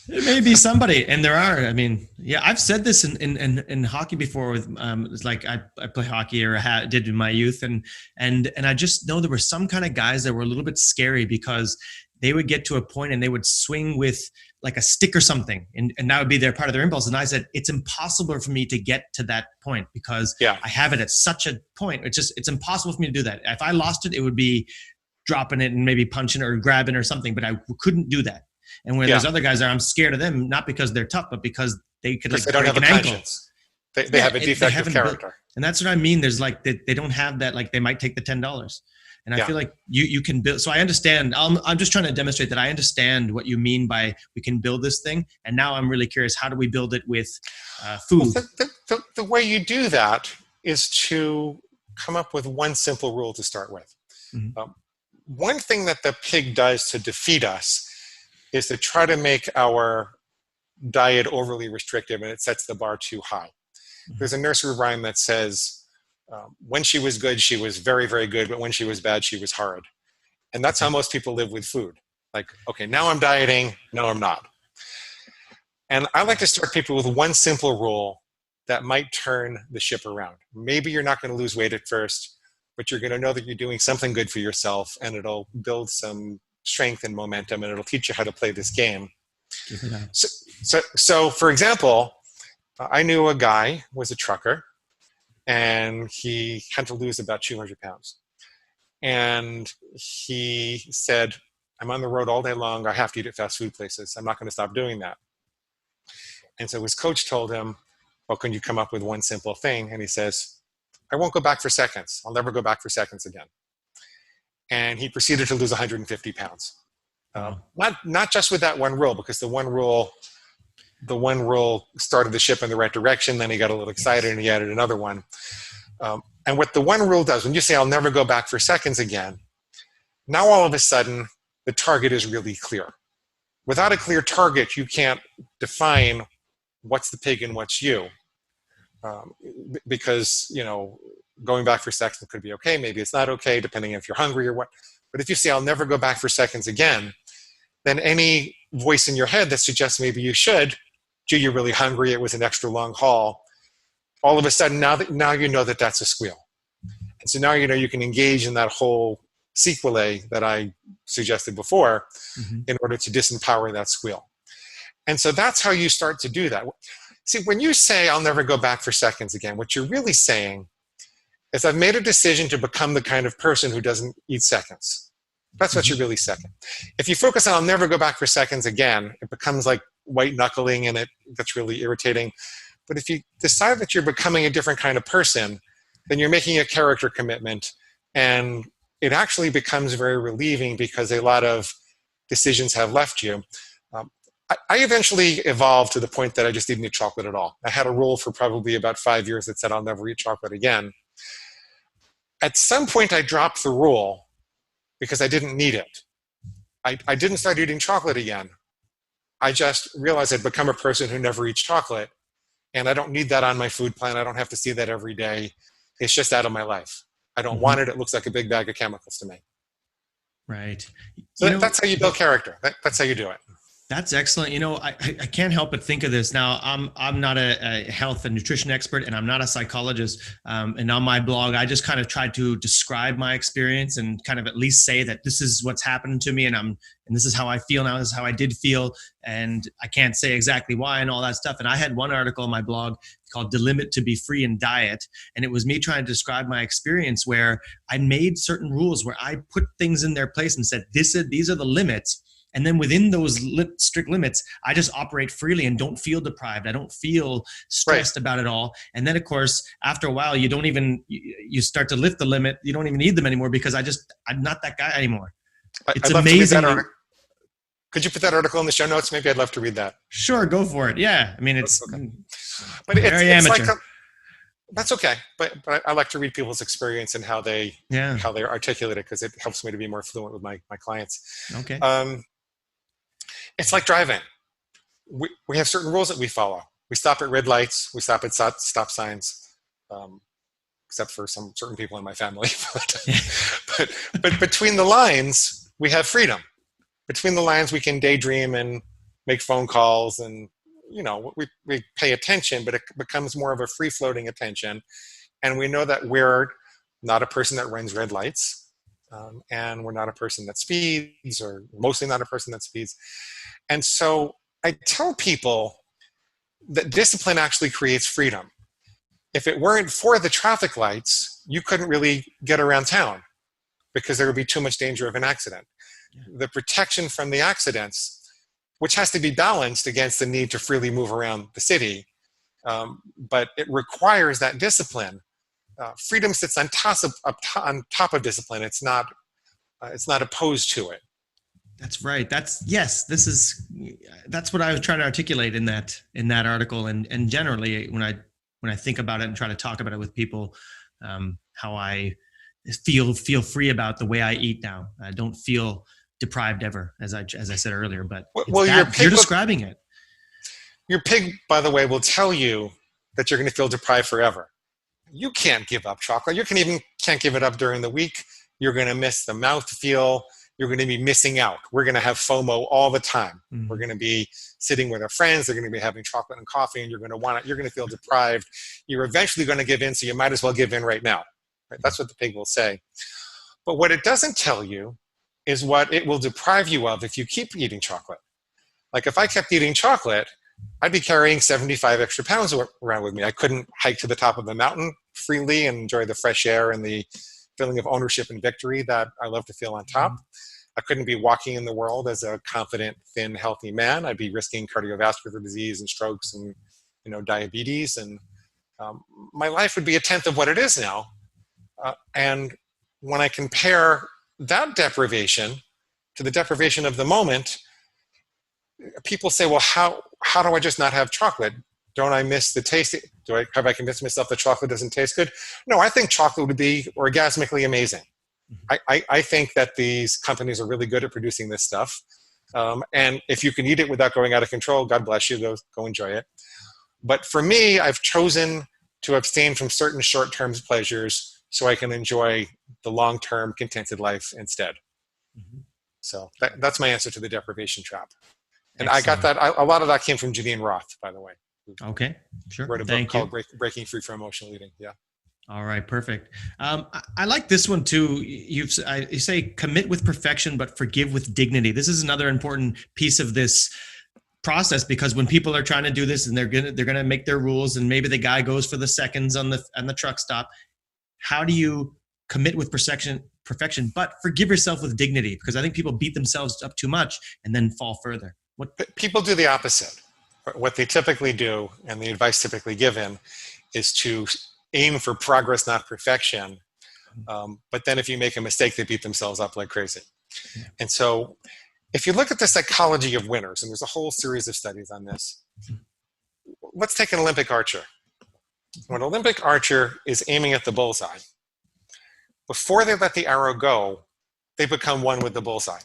It may be somebody, and there are. I mean, yeah, I've said this in hockey before. With it's like I play hockey or did in my youth, and I just know there were some kind of guys that were a little bit scary because they would get to a point and they would swing with like a stick or something, and that would be their part of their impulse. And I said, it's impossible for me to get to that point because I have it at such a point. It's impossible for me to do that. If I lost it, it would be dropping it and maybe punching or grabbing or something, but I couldn't do that. And when there's other guys there, I'm scared of them, not because they're tough, but because they could like they don't break have an a ankle. conscience. They have a defective character. And that's what I mean. There's like, they don't have that, like they might take the $10. And I feel like you can build, so I understand, I'm just trying to demonstrate that I understand what you mean by we can build this thing. And now I'm really curious, how do we build it with food? Well, the way you do that is to come up with one simple rule to start with. One thing that the pig does to defeat us is to try to make our diet overly restrictive, and it sets the bar too high. There's a nursery rhyme that says, when she was good, she was very, very good, but when she was bad, she was hard. And that's how most people live with food. Like, okay, now I'm dieting, no, I'm not. And I like to start people with one simple rule that might turn the ship around. Maybe you're not going to lose weight at first, but you're going to know that you're doing something good for yourself, and it'll build some strength and momentum, and it'll teach you how to play this game. So for example, I knew a guy who was a trucker, and he had to lose about 200 pounds. And he said, I'm on the road all day long. I have to eat at fast food places. I'm not going to stop doing that. And so his coach told him, well, can you come up with one simple thing? And he says, I won't go back for seconds. I'll never go back for seconds again. And he proceeded to lose 150 pounds. Not just with that one rule, because the one rule started the ship in the right direction. Then he got a little excited and he added another one. And what the one rule does, when you say, I'll never go back for seconds again, now all of a sudden, the target is really clear. Without a clear target, you can't define what's the pig and what's you. Because, going back for seconds could be okay. Maybe it's not okay, depending if you're hungry or what. But if you say, I'll never go back for seconds again, then any voice in your head that suggests maybe you should, gee, you're really hungry, it was an extra long haul, all of a sudden, now you know that that's a squeal. And so now you can engage in that whole sequelae that I suggested before in order to disempower that squeal. And so that's how you start to do that. See, when you say, I'll never go back for seconds again, what you're really saying is I've made a decision to become the kind of person who doesn't eat seconds. That's what you're really saying. If you focus on I'll never go back for seconds again, it becomes like white knuckling and that's really irritating. But if you decide that you're becoming a different kind of person, then you're making a character commitment, and it actually becomes very relieving because a lot of decisions have left you. I eventually evolved to the point that I just didn't eat chocolate at all. I had a rule for probably about 5 years that said I'll never eat chocolate again. At some point, I dropped the rule because I didn't need it. I didn't start eating chocolate again. I just realized I'd become a person who never eats chocolate, and I don't need that on my food plan. I don't have to see that every day. It's just out of my life. I don't want it. It looks like a big bag of chemicals to me. Right. So that's how you build character. That's how you do it. That's excellent. I can't help but think of this. Now, I'm not a health and nutrition expert, and I'm not a psychologist. And on my blog, I just kind of tried to describe my experience and kind of at least say that this is what's happened to me, and this is how I feel now. This is how I did feel, and I can't say exactly why and all that stuff. And I had one article on my blog called "The Limit to Be Free in Diet," and it was me trying to describe my experience where I made certain rules where I put things in their place and said, these are the limits. And then within those strict limits, I just operate freely and don't feel deprived. I don't feel stressed about it all. And then, of course, after a while, you start to lift the limit. You don't even need them anymore because I'm not that guy anymore. It's amazing. Could you put that article in the show notes? Maybe I'd love to read that. Sure, go for it. Yeah, I mean, it's but very amateur. That's okay. But I like to read people's experience and how they articulate it because it helps me to be more fluent with my clients. Okay. It's like driving. We have certain rules that we follow. We stop at red lights. We stop at stop signs, except for some certain people in my family. But between the lines, we have freedom. Between the lines, we can daydream and make phone calls, and we pay attention, but it becomes more of a free-floating attention. And we know that we're not a person that runs red lights. And we're not a person that speeds, or mostly not a person that speeds. And so I tell people that discipline actually creates freedom. If it weren't for the traffic lights, you couldn't really get around town because there would be too much danger of an accident. Yeah. The protection from the accidents, which has to be balanced against the need to freely move around the city, but it requires that discipline. Freedom sits on top of discipline. It's not opposed to it. That's right. That's what I was trying to articulate in that article, and generally when I think about it and try to talk about it with people, how I feel free about the way I eat now. I don't feel deprived ever, as I said earlier. But you're describing it. Your pig, by the way, will tell you that you're going to feel deprived forever. You can't give up chocolate. You can't give it up during the week. You're going to miss the mouthfeel. You're going to be missing out. We're going to have FOMO all the time. Mm-hmm. We're going to be sitting with our friends. They're going to be having chocolate and coffee, and you're going to want it. You're going to feel deprived. You're eventually going to give in, so you might as well give in right now. Right? That's what the pig will say. But what it doesn't tell you is what it will deprive you of if you keep eating chocolate. Like if I kept eating chocolate, I'd be carrying 75 extra pounds around with me. I couldn't hike to the top of the mountain freely and enjoy the fresh air and the feeling of ownership and victory that I love to feel on top. I couldn't be walking in the world as a confident, thin, healthy man. I'd be risking cardiovascular disease and strokes and, diabetes. And my life would be a tenth of what it is now. And when I compare that deprivation to the deprivation of the moment, people say, well, how do I just not have chocolate? Don't I miss the taste? Have I convinced myself that chocolate doesn't taste good? No, I think chocolate would be orgasmically amazing. I think that these companies are really good at producing this stuff. And if you can eat it without going out of control, God bless you, go enjoy it. But for me, I've chosen to abstain from certain short-term pleasures so I can enjoy the long-term contented life instead. Mm-hmm. So that's my answer to the deprivation trap. And excellent. I got that. A lot of that came from Janine Roth, by the way. Okay, sure. Wrote a book called Breaking Free from Emotional Eating. Yeah. All right, perfect. I like this one too. You say commit with perfection, but forgive with dignity. This is another important piece of this process, because when people are trying to do this and they're gonna make their rules, and maybe the guy goes for the seconds on the truck stop. How do you commit with perfection, but forgive yourself with dignity? Because I think people beat themselves up too much and then fall further. People do the opposite. What they typically do, and the advice typically given, is to aim for progress, not perfection. But then if you make a mistake, they beat themselves up like crazy. Yeah. And so if you look at the psychology of winners, and there's a whole series of studies on this, let's take an Olympic archer. When an Olympic archer is aiming at the bullseye, before they let the arrow go, they become one with the bullseye.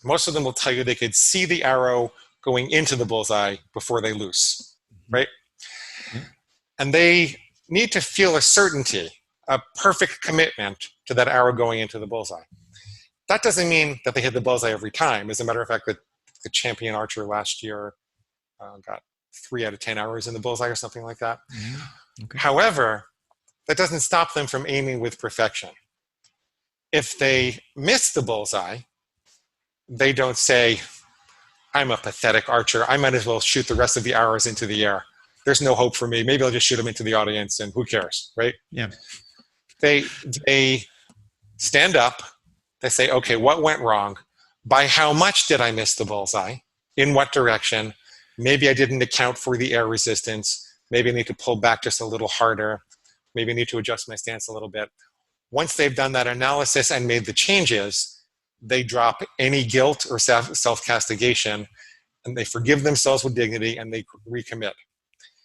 Most of them will tell you they could see the arrow going into the bullseye before they loose, right? Mm-hmm. And they need to feel a certainty, a perfect commitment to that arrow going into the bullseye. That doesn't mean that they hit the bullseye every time. As a matter of fact, the champion archer last year got 3 out of 10 arrows in the bullseye or something like that. Mm-hmm. Okay. However, that doesn't stop them from aiming with perfection. If they miss the bullseye, they don't say, I'm a pathetic archer. I might as well shoot the rest of the arrows into the air. There's no hope for me. Maybe I'll just shoot them into the audience and who cares, right? Yeah. They stand up. They say, okay, what went wrong? By how much did I miss the bullseye? In what direction? Maybe I didn't account for the air resistance. Maybe I need to pull back just a little harder. Maybe I need to adjust my stance a little bit. Once they've done that analysis and made the changes, they drop any guilt or self-castigation, and they forgive themselves with dignity, and they recommit.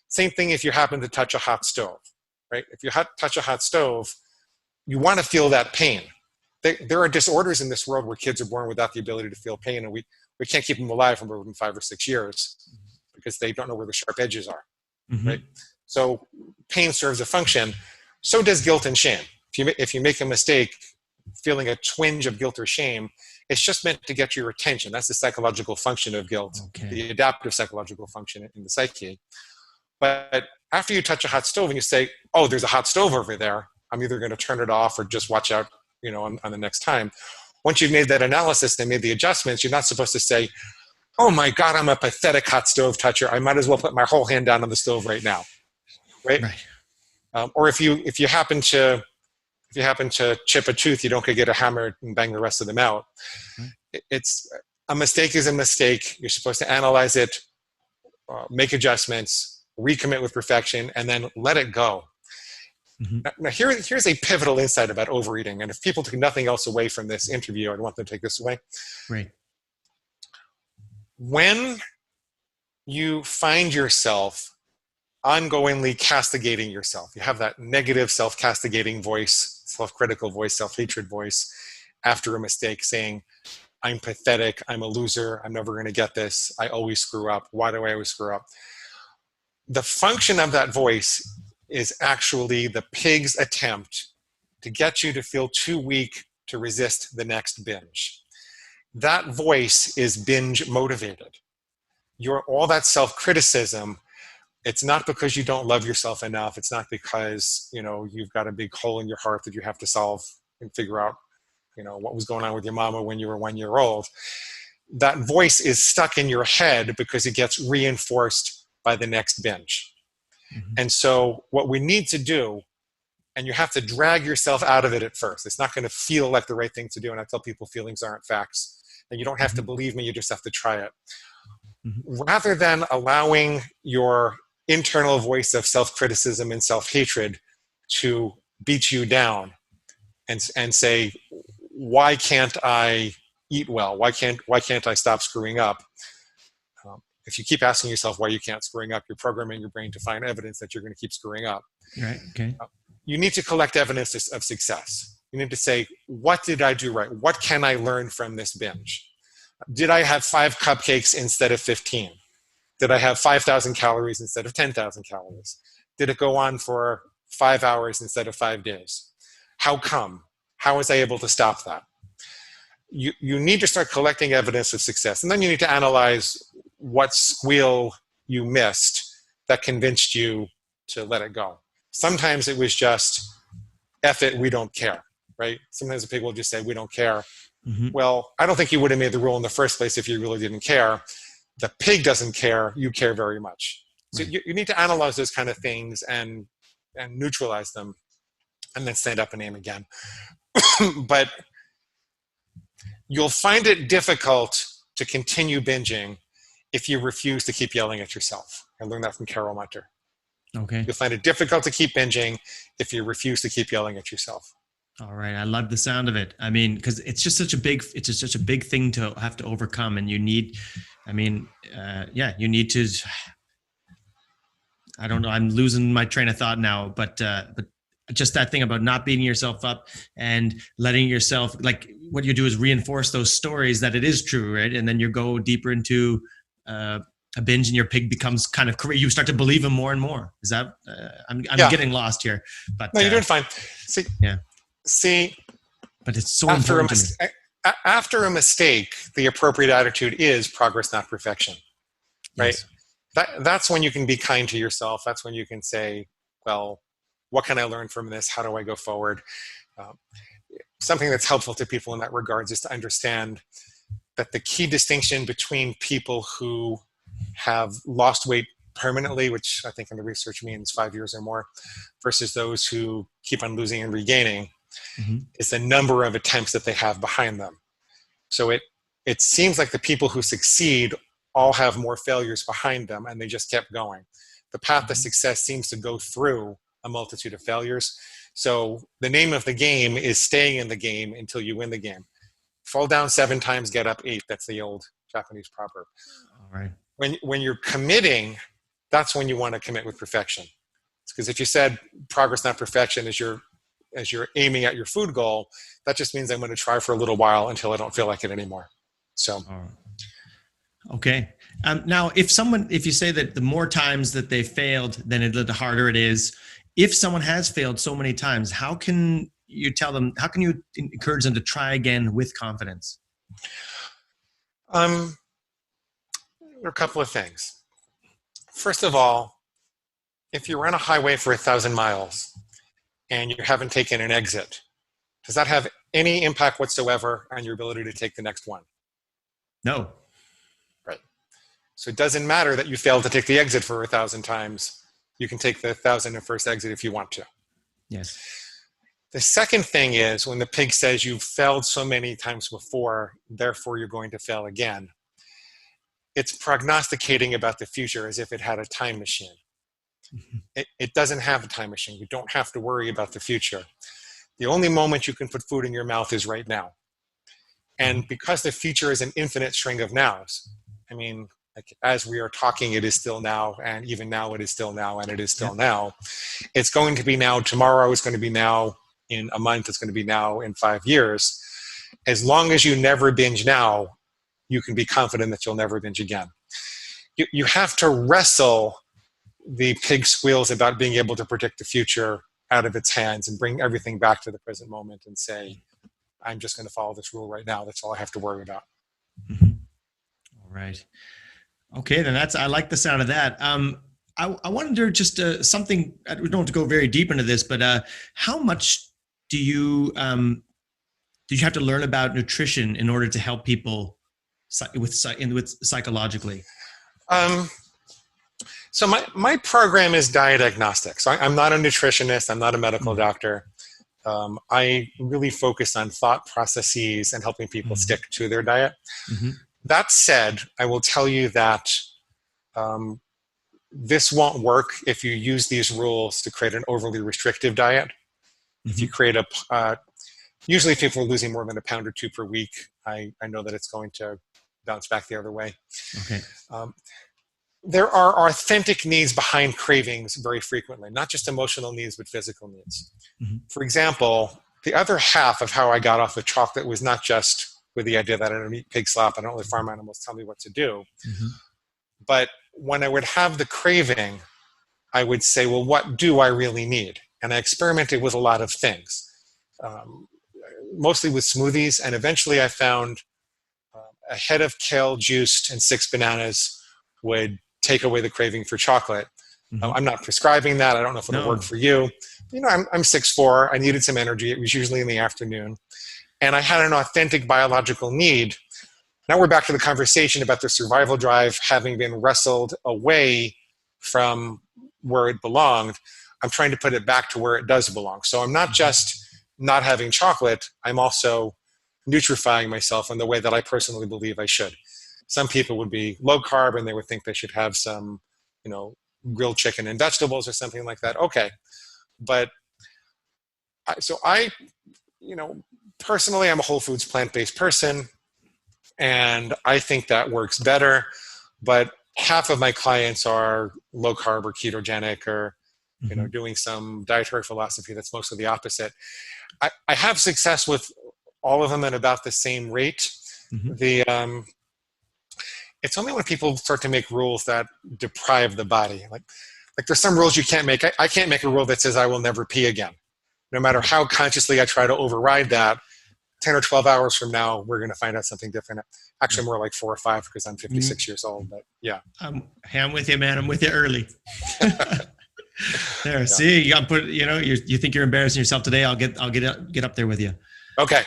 Same thing if you happen to touch a hot stove, right? If you touch a hot stove, you want to feel that pain. There are disorders in this world where kids are born without the ability to feel pain, and we can't keep them alive for more than 5 or 6 years because they don't know where the sharp edges are, mm-hmm. right? So pain serves a function. So does guilt and shame. If you make a mistake, feeling a twinge of guilt or shame, it's just meant to get your attention. That's the psychological function of guilt, okay. The adaptive psychological function in the psyche. But after you touch a hot stove and you say, oh, there's a hot stove over there, I'm either going to turn it off or just watch out, on the next time. Once you've made that analysis and made the adjustments, you're not supposed to say, oh my God, I'm a pathetic hot stove toucher. I might as well put my whole hand down on the stove right now, right? Or if you happen to chip a tooth, you don't get a hammer and bang the rest of them out. Mm-hmm. It's a mistake is a mistake. You're supposed to analyze it, make adjustments, recommit with perfection, and then let it go. Mm-hmm. Now here's a pivotal insight about overeating. And if people took nothing else away from this interview, I'd want them to take this away. Right. When you find yourself ongoingly castigating yourself, you have that negative self-castigating voice, self-critical voice, self-hatred voice after a mistake saying, I'm pathetic, I'm a loser, I'm never going to get this, I always screw up, why do I always screw up? The function of that voice is actually the pig's attempt to get you to feel too weak to resist the next binge. That voice is binge motivated. All that self-criticism, it's not because you don't love yourself enough. It's not because, you've got a big hole in your heart that you have to solve and figure out, what was going on with your mama when you were 1 year old. That voice is stuck in your head because it gets reinforced by the next binge. Mm-hmm. And so what we need to do, And you have to drag yourself out of it at first. It's not going to feel like the right thing to do. And I tell people feelings aren't facts. And you don't have to believe me, you just have to try it. Rather than allowing your internal voice of self-criticism and self-hatred to beat you down and say, why can't I eat well? Why can't I stop screwing up? If you keep asking yourself why you can't screwing up, you're programming your brain to find evidence that you're going to keep screwing up. Right. Okay. You need to collect evidence of success. You need to say, what did I do right? What can I learn from this binge? Did I have 5 cupcakes instead of 15? Did I have 5,000 calories instead of 10,000 calories? Did it go on for 5 hours instead of 5 days? How come? How was I able to stop that? You need to start collecting evidence of success. And then you need to analyze what squeal you missed that convinced you to let it go. Sometimes it was just, F it, we don't care, right? Sometimes the pig will just say, we don't care. Well, I don't think you would have made the rule in the first place if you really didn't care. The pig doesn't care, you care very much. So you need to analyze those kind of things and neutralize them and then stand up and aim again. But you'll find it difficult to continue binging if you refuse to keep yelling at yourself. I learned that from Carol Munter. Okay. You'll find it difficult to keep binging if you refuse to keep yelling at yourself. All right. I love the sound of it. I mean, because it's just such a big thing to have to overcome. And you need, you need to, I don't know, I'm losing my train of thought now, but just that thing about not beating yourself up and letting yourself, like what you do is reinforce those stories that it is true, right? And then you go deeper into a binge and your pig becomes kind of, you start to believe him more and more. Is that, I'm getting lost here, but. No, you're doing fine. See, but it's so important. After a mistake, the appropriate attitude is progress, not perfection, right? Yes. That's when you can be kind to yourself. That's when you can say, well, what can I learn from this? How do I go forward? Something that's helpful to people in that regards is to understand that the key distinction between people who have lost weight permanently, which I think in the research means 5 years or more, versus those who keep on losing and regaining, is the number of attempts that they have behind them. So it seems like the people who succeed all have more failures behind them and they just kept going. The path to success seems to go through a multitude of failures. So the name of the game is staying in the game until you win the game. Fall down 7 times, get up 8. That's the old Japanese proverb. All right. When you're committing, that's when you want to commit with perfection. Because if you said progress, not perfection, as you're aiming at your food goal, that just means I'm going to try for a little while until I don't feel like it anymore. So. Okay. Now, if you say that the more times that they failed, then the harder it is. If someone has failed so many times, how can you tell them, how can you encourage them to try again with confidence? There are a couple of things. First of all, if you're on a highway for 1,000 miles and you haven't taken an exit, does that have any impact whatsoever on your ability to take the next one? No. Right. So it doesn't matter that you failed to take the exit for 1,000 times. You can take the 1,001st exit if you want to. Yes. The second thing is when the pig says you've failed so many times before, therefore you're going to fail again. It's prognosticating about the future as if it had a time machine. It doesn't have a time machine. You don't have to worry about the future. The only moment you can put food in your mouth is right now. And because the future is an infinite string of nows, I mean, like as we are talking, it is still now, and even now it is still now, and it is still now. It's going to be now tomorrow, it's going to be now in a month, it's going to be now in 5 years. As long as you never binge now, you can be confident that you'll never binge again. You have to wrestle the pig squeals about being able to predict the future out of its hands and bring everything back to the present moment and say, I'm just going to follow this rule right now. That's all I have to worry about. All right. Okay, then I like the sound of that. I wonder just something, we don't have to go very deep into this, but how much did you have to learn about nutrition in order to help people with psychologically? So my program is diet agnostic. So I'm not a nutritionist. I'm not a medical doctor. I really focus on thought processes and helping people stick to their diet. That said, I will tell you that this won't work if you use these rules to create an overly restrictive diet. If you create usually if people are losing more than a pound or two per week, I know that it's going to bounce back the other way. Okay. There are authentic needs behind cravings very frequently, not just emotional needs, but physical needs. For example, the other half of how I got off of chocolate was not just with the idea that I don't eat pig slop, I don't let farm animals tell me what to do. But when I would have the craving, I would say, well, what do I really need? And I experimented with a lot of things, mostly with smoothies. And eventually I found a head of kale juiced and 6 bananas would take away the craving for chocolate. I'm not prescribing that. I don't know if it'll work for you. You know, I'm 6'4". I needed some energy. It was usually in the afternoon. And I had an authentic biological need. Now we're back to the conversation about the survival drive having been wrestled away from where it belonged. I'm trying to put it back to where it does belong. So I'm not just not having chocolate. I'm also nutrifying myself in the way that I personally believe I should. Some people would be low carb and they would think they should have some, you know, grilled chicken and vegetables or something like that. Okay. But you know, personally, I'm a whole foods plant-based person and I think that works better. But half of my clients are low carb or ketogenic or, you know, doing some dietary philosophy that's mostly the opposite. I have success with all of them at about the same rate. It's only when people start to make rules that deprive the body. Like there's some rules you can't make. I can't make a rule that says I will never pee again. No matter how consciously I try to override that, 10 or 12 hours from now, we're going to find out something different. Actually, more like 4 or 5 because I'm 56 years old. But yeah, I'm with you, man. I'm with you early. There, see, I'm put. You know, you think you're embarrassing yourself today? I'll get up there with you. Okay.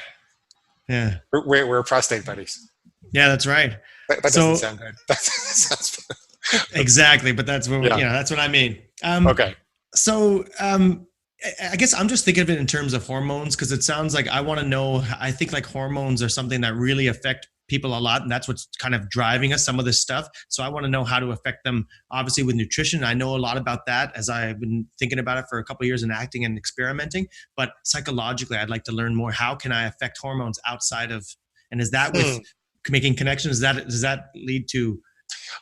Yeah. We're prostate buddies. Yeah, that's right. That doesn't sound good. That sounds exactly, but that's what that's what I mean. Okay. So I guess I'm just thinking of it in terms of hormones because it sounds like I want to know. I think like hormones are something that really affect people a lot, and that's what's kind of driving us some of this stuff. So I want to know how to affect them. Obviously, with nutrition, I know a lot about that as I've been thinking about it for a couple of years and acting and experimenting. But psychologically, I'd like to learn more. How can I affect hormones outside of? And is that with making connections? Does that lead to?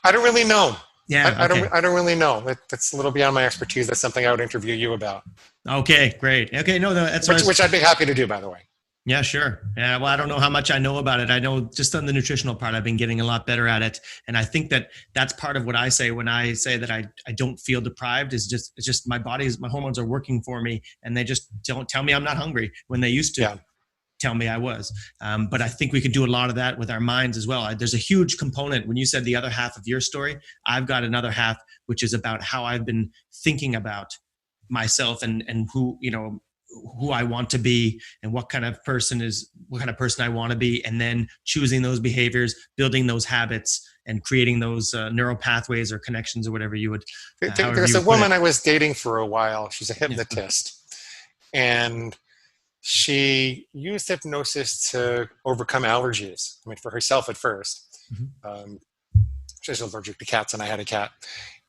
I don't really know. Yeah, I don't really know. That's a little beyond my expertise. That's something I would interview you about. Okay, great. Okay, no, that's which I'd be happy to do, by the way. Yeah, sure. Yeah, well, I don't know how much I know about it. I know just on the nutritional part, I've been getting a lot better at it, and I think that that's part of what I say when I say that I don't feel deprived. It's just my hormones are working for me, and they just don't tell me I'm not hungry when they used to. Yeah. Tell me I was. But I think we can do a lot of that with our minds as well. There's a huge component. When you said the other half of your story, I've got another half, which is about how I've been thinking about myself and who, you know, who I want to be and what kind of person I want to be. And then choosing those behaviors, building those habits and creating those neural pathways or connections or whatever you would. There's a woman I was dating for a while. She's a hypnotist. And she used hypnosis to overcome allergies. I mean, for herself at first. She was allergic to cats, and I had a cat.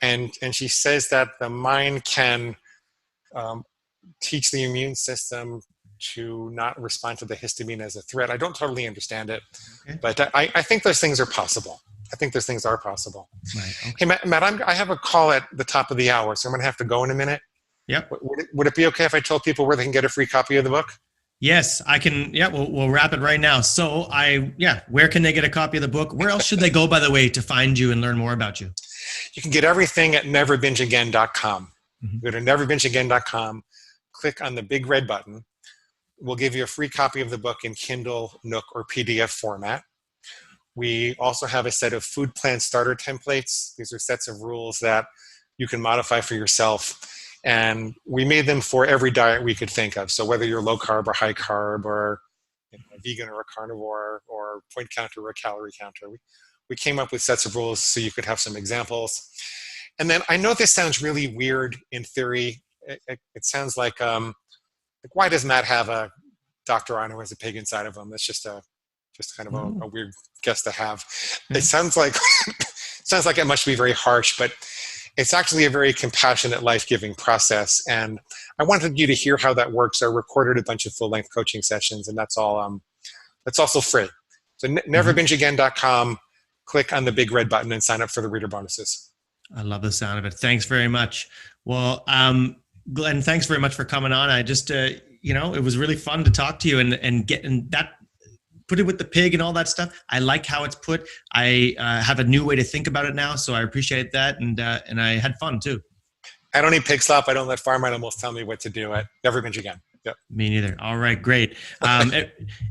And she says that the mind can teach the immune system to not respond to the histamine as a threat. I don't totally understand it, but I think those things are possible. I think those things are possible. Right. Okay. Hey, Matt, I have a call at the top of the hour, so I'm going to have to go in a minute. Yep. Would it be okay if I told people where they can get a free copy of the book? Yes, I can. Yeah, we'll wrap it right now. So where can they get a copy of the book? Where else should they go, by the way, to find you and learn more about you? You can get everything at neverbingeagain.com. Go to neverbingeagain.com, click on the big red button. We'll give you a free copy of the book in Kindle, Nook, or PDF format. We also have a set of food plan starter templates. These are sets of rules that you can modify for yourself. And we made them for every diet we could think of. So whether you're low carb or high carb or a vegan or a carnivore or point counter or a calorie counter, we came up with sets of rules so you could have some examples. And then I know this sounds really weird in theory. It sounds like why does Matt have a doctor on who has a pig inside of him? That's just kind of a weird guess to have. It sounds like it must be very harsh, but it's actually a very compassionate, life-giving process. And I wanted you to hear how that works. I recorded a bunch of full-length coaching sessions, and that's all. That's also free. So neverbingeagain.com. Click on the big red button and sign up for the reader bonuses. I love the sound of it. Thanks very much. Well, Glenn, thanks very much for coming on. I just, it was really fun to talk to you and getting that, put it with the pig and all that stuff. I like how it's put. I have a new way to think about it now, so I appreciate that, and I had fun too. I don't eat pig slop. I don't let farm animals tell me what to do. Never binge again. Yep. Me neither. All right, great.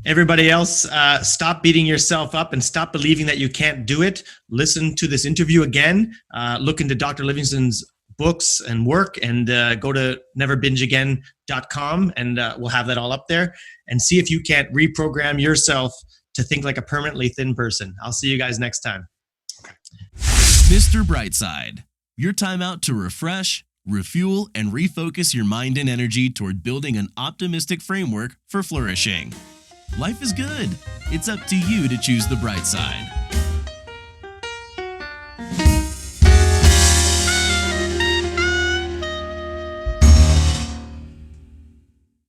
Everybody else, stop beating yourself up and stop believing that you can't do it. Listen to this interview again. Look into Dr. Livingston's books and work, and go to neverbingeagain.com, and we'll have that all up there, and see if you can't reprogram yourself to think like a permanently thin person. I'll see you guys next time. Mr. Brightside, your time out to refresh, refuel, and refocus your mind and energy toward building an optimistic framework for flourishing. Life is good. It's up to you to choose the bright side.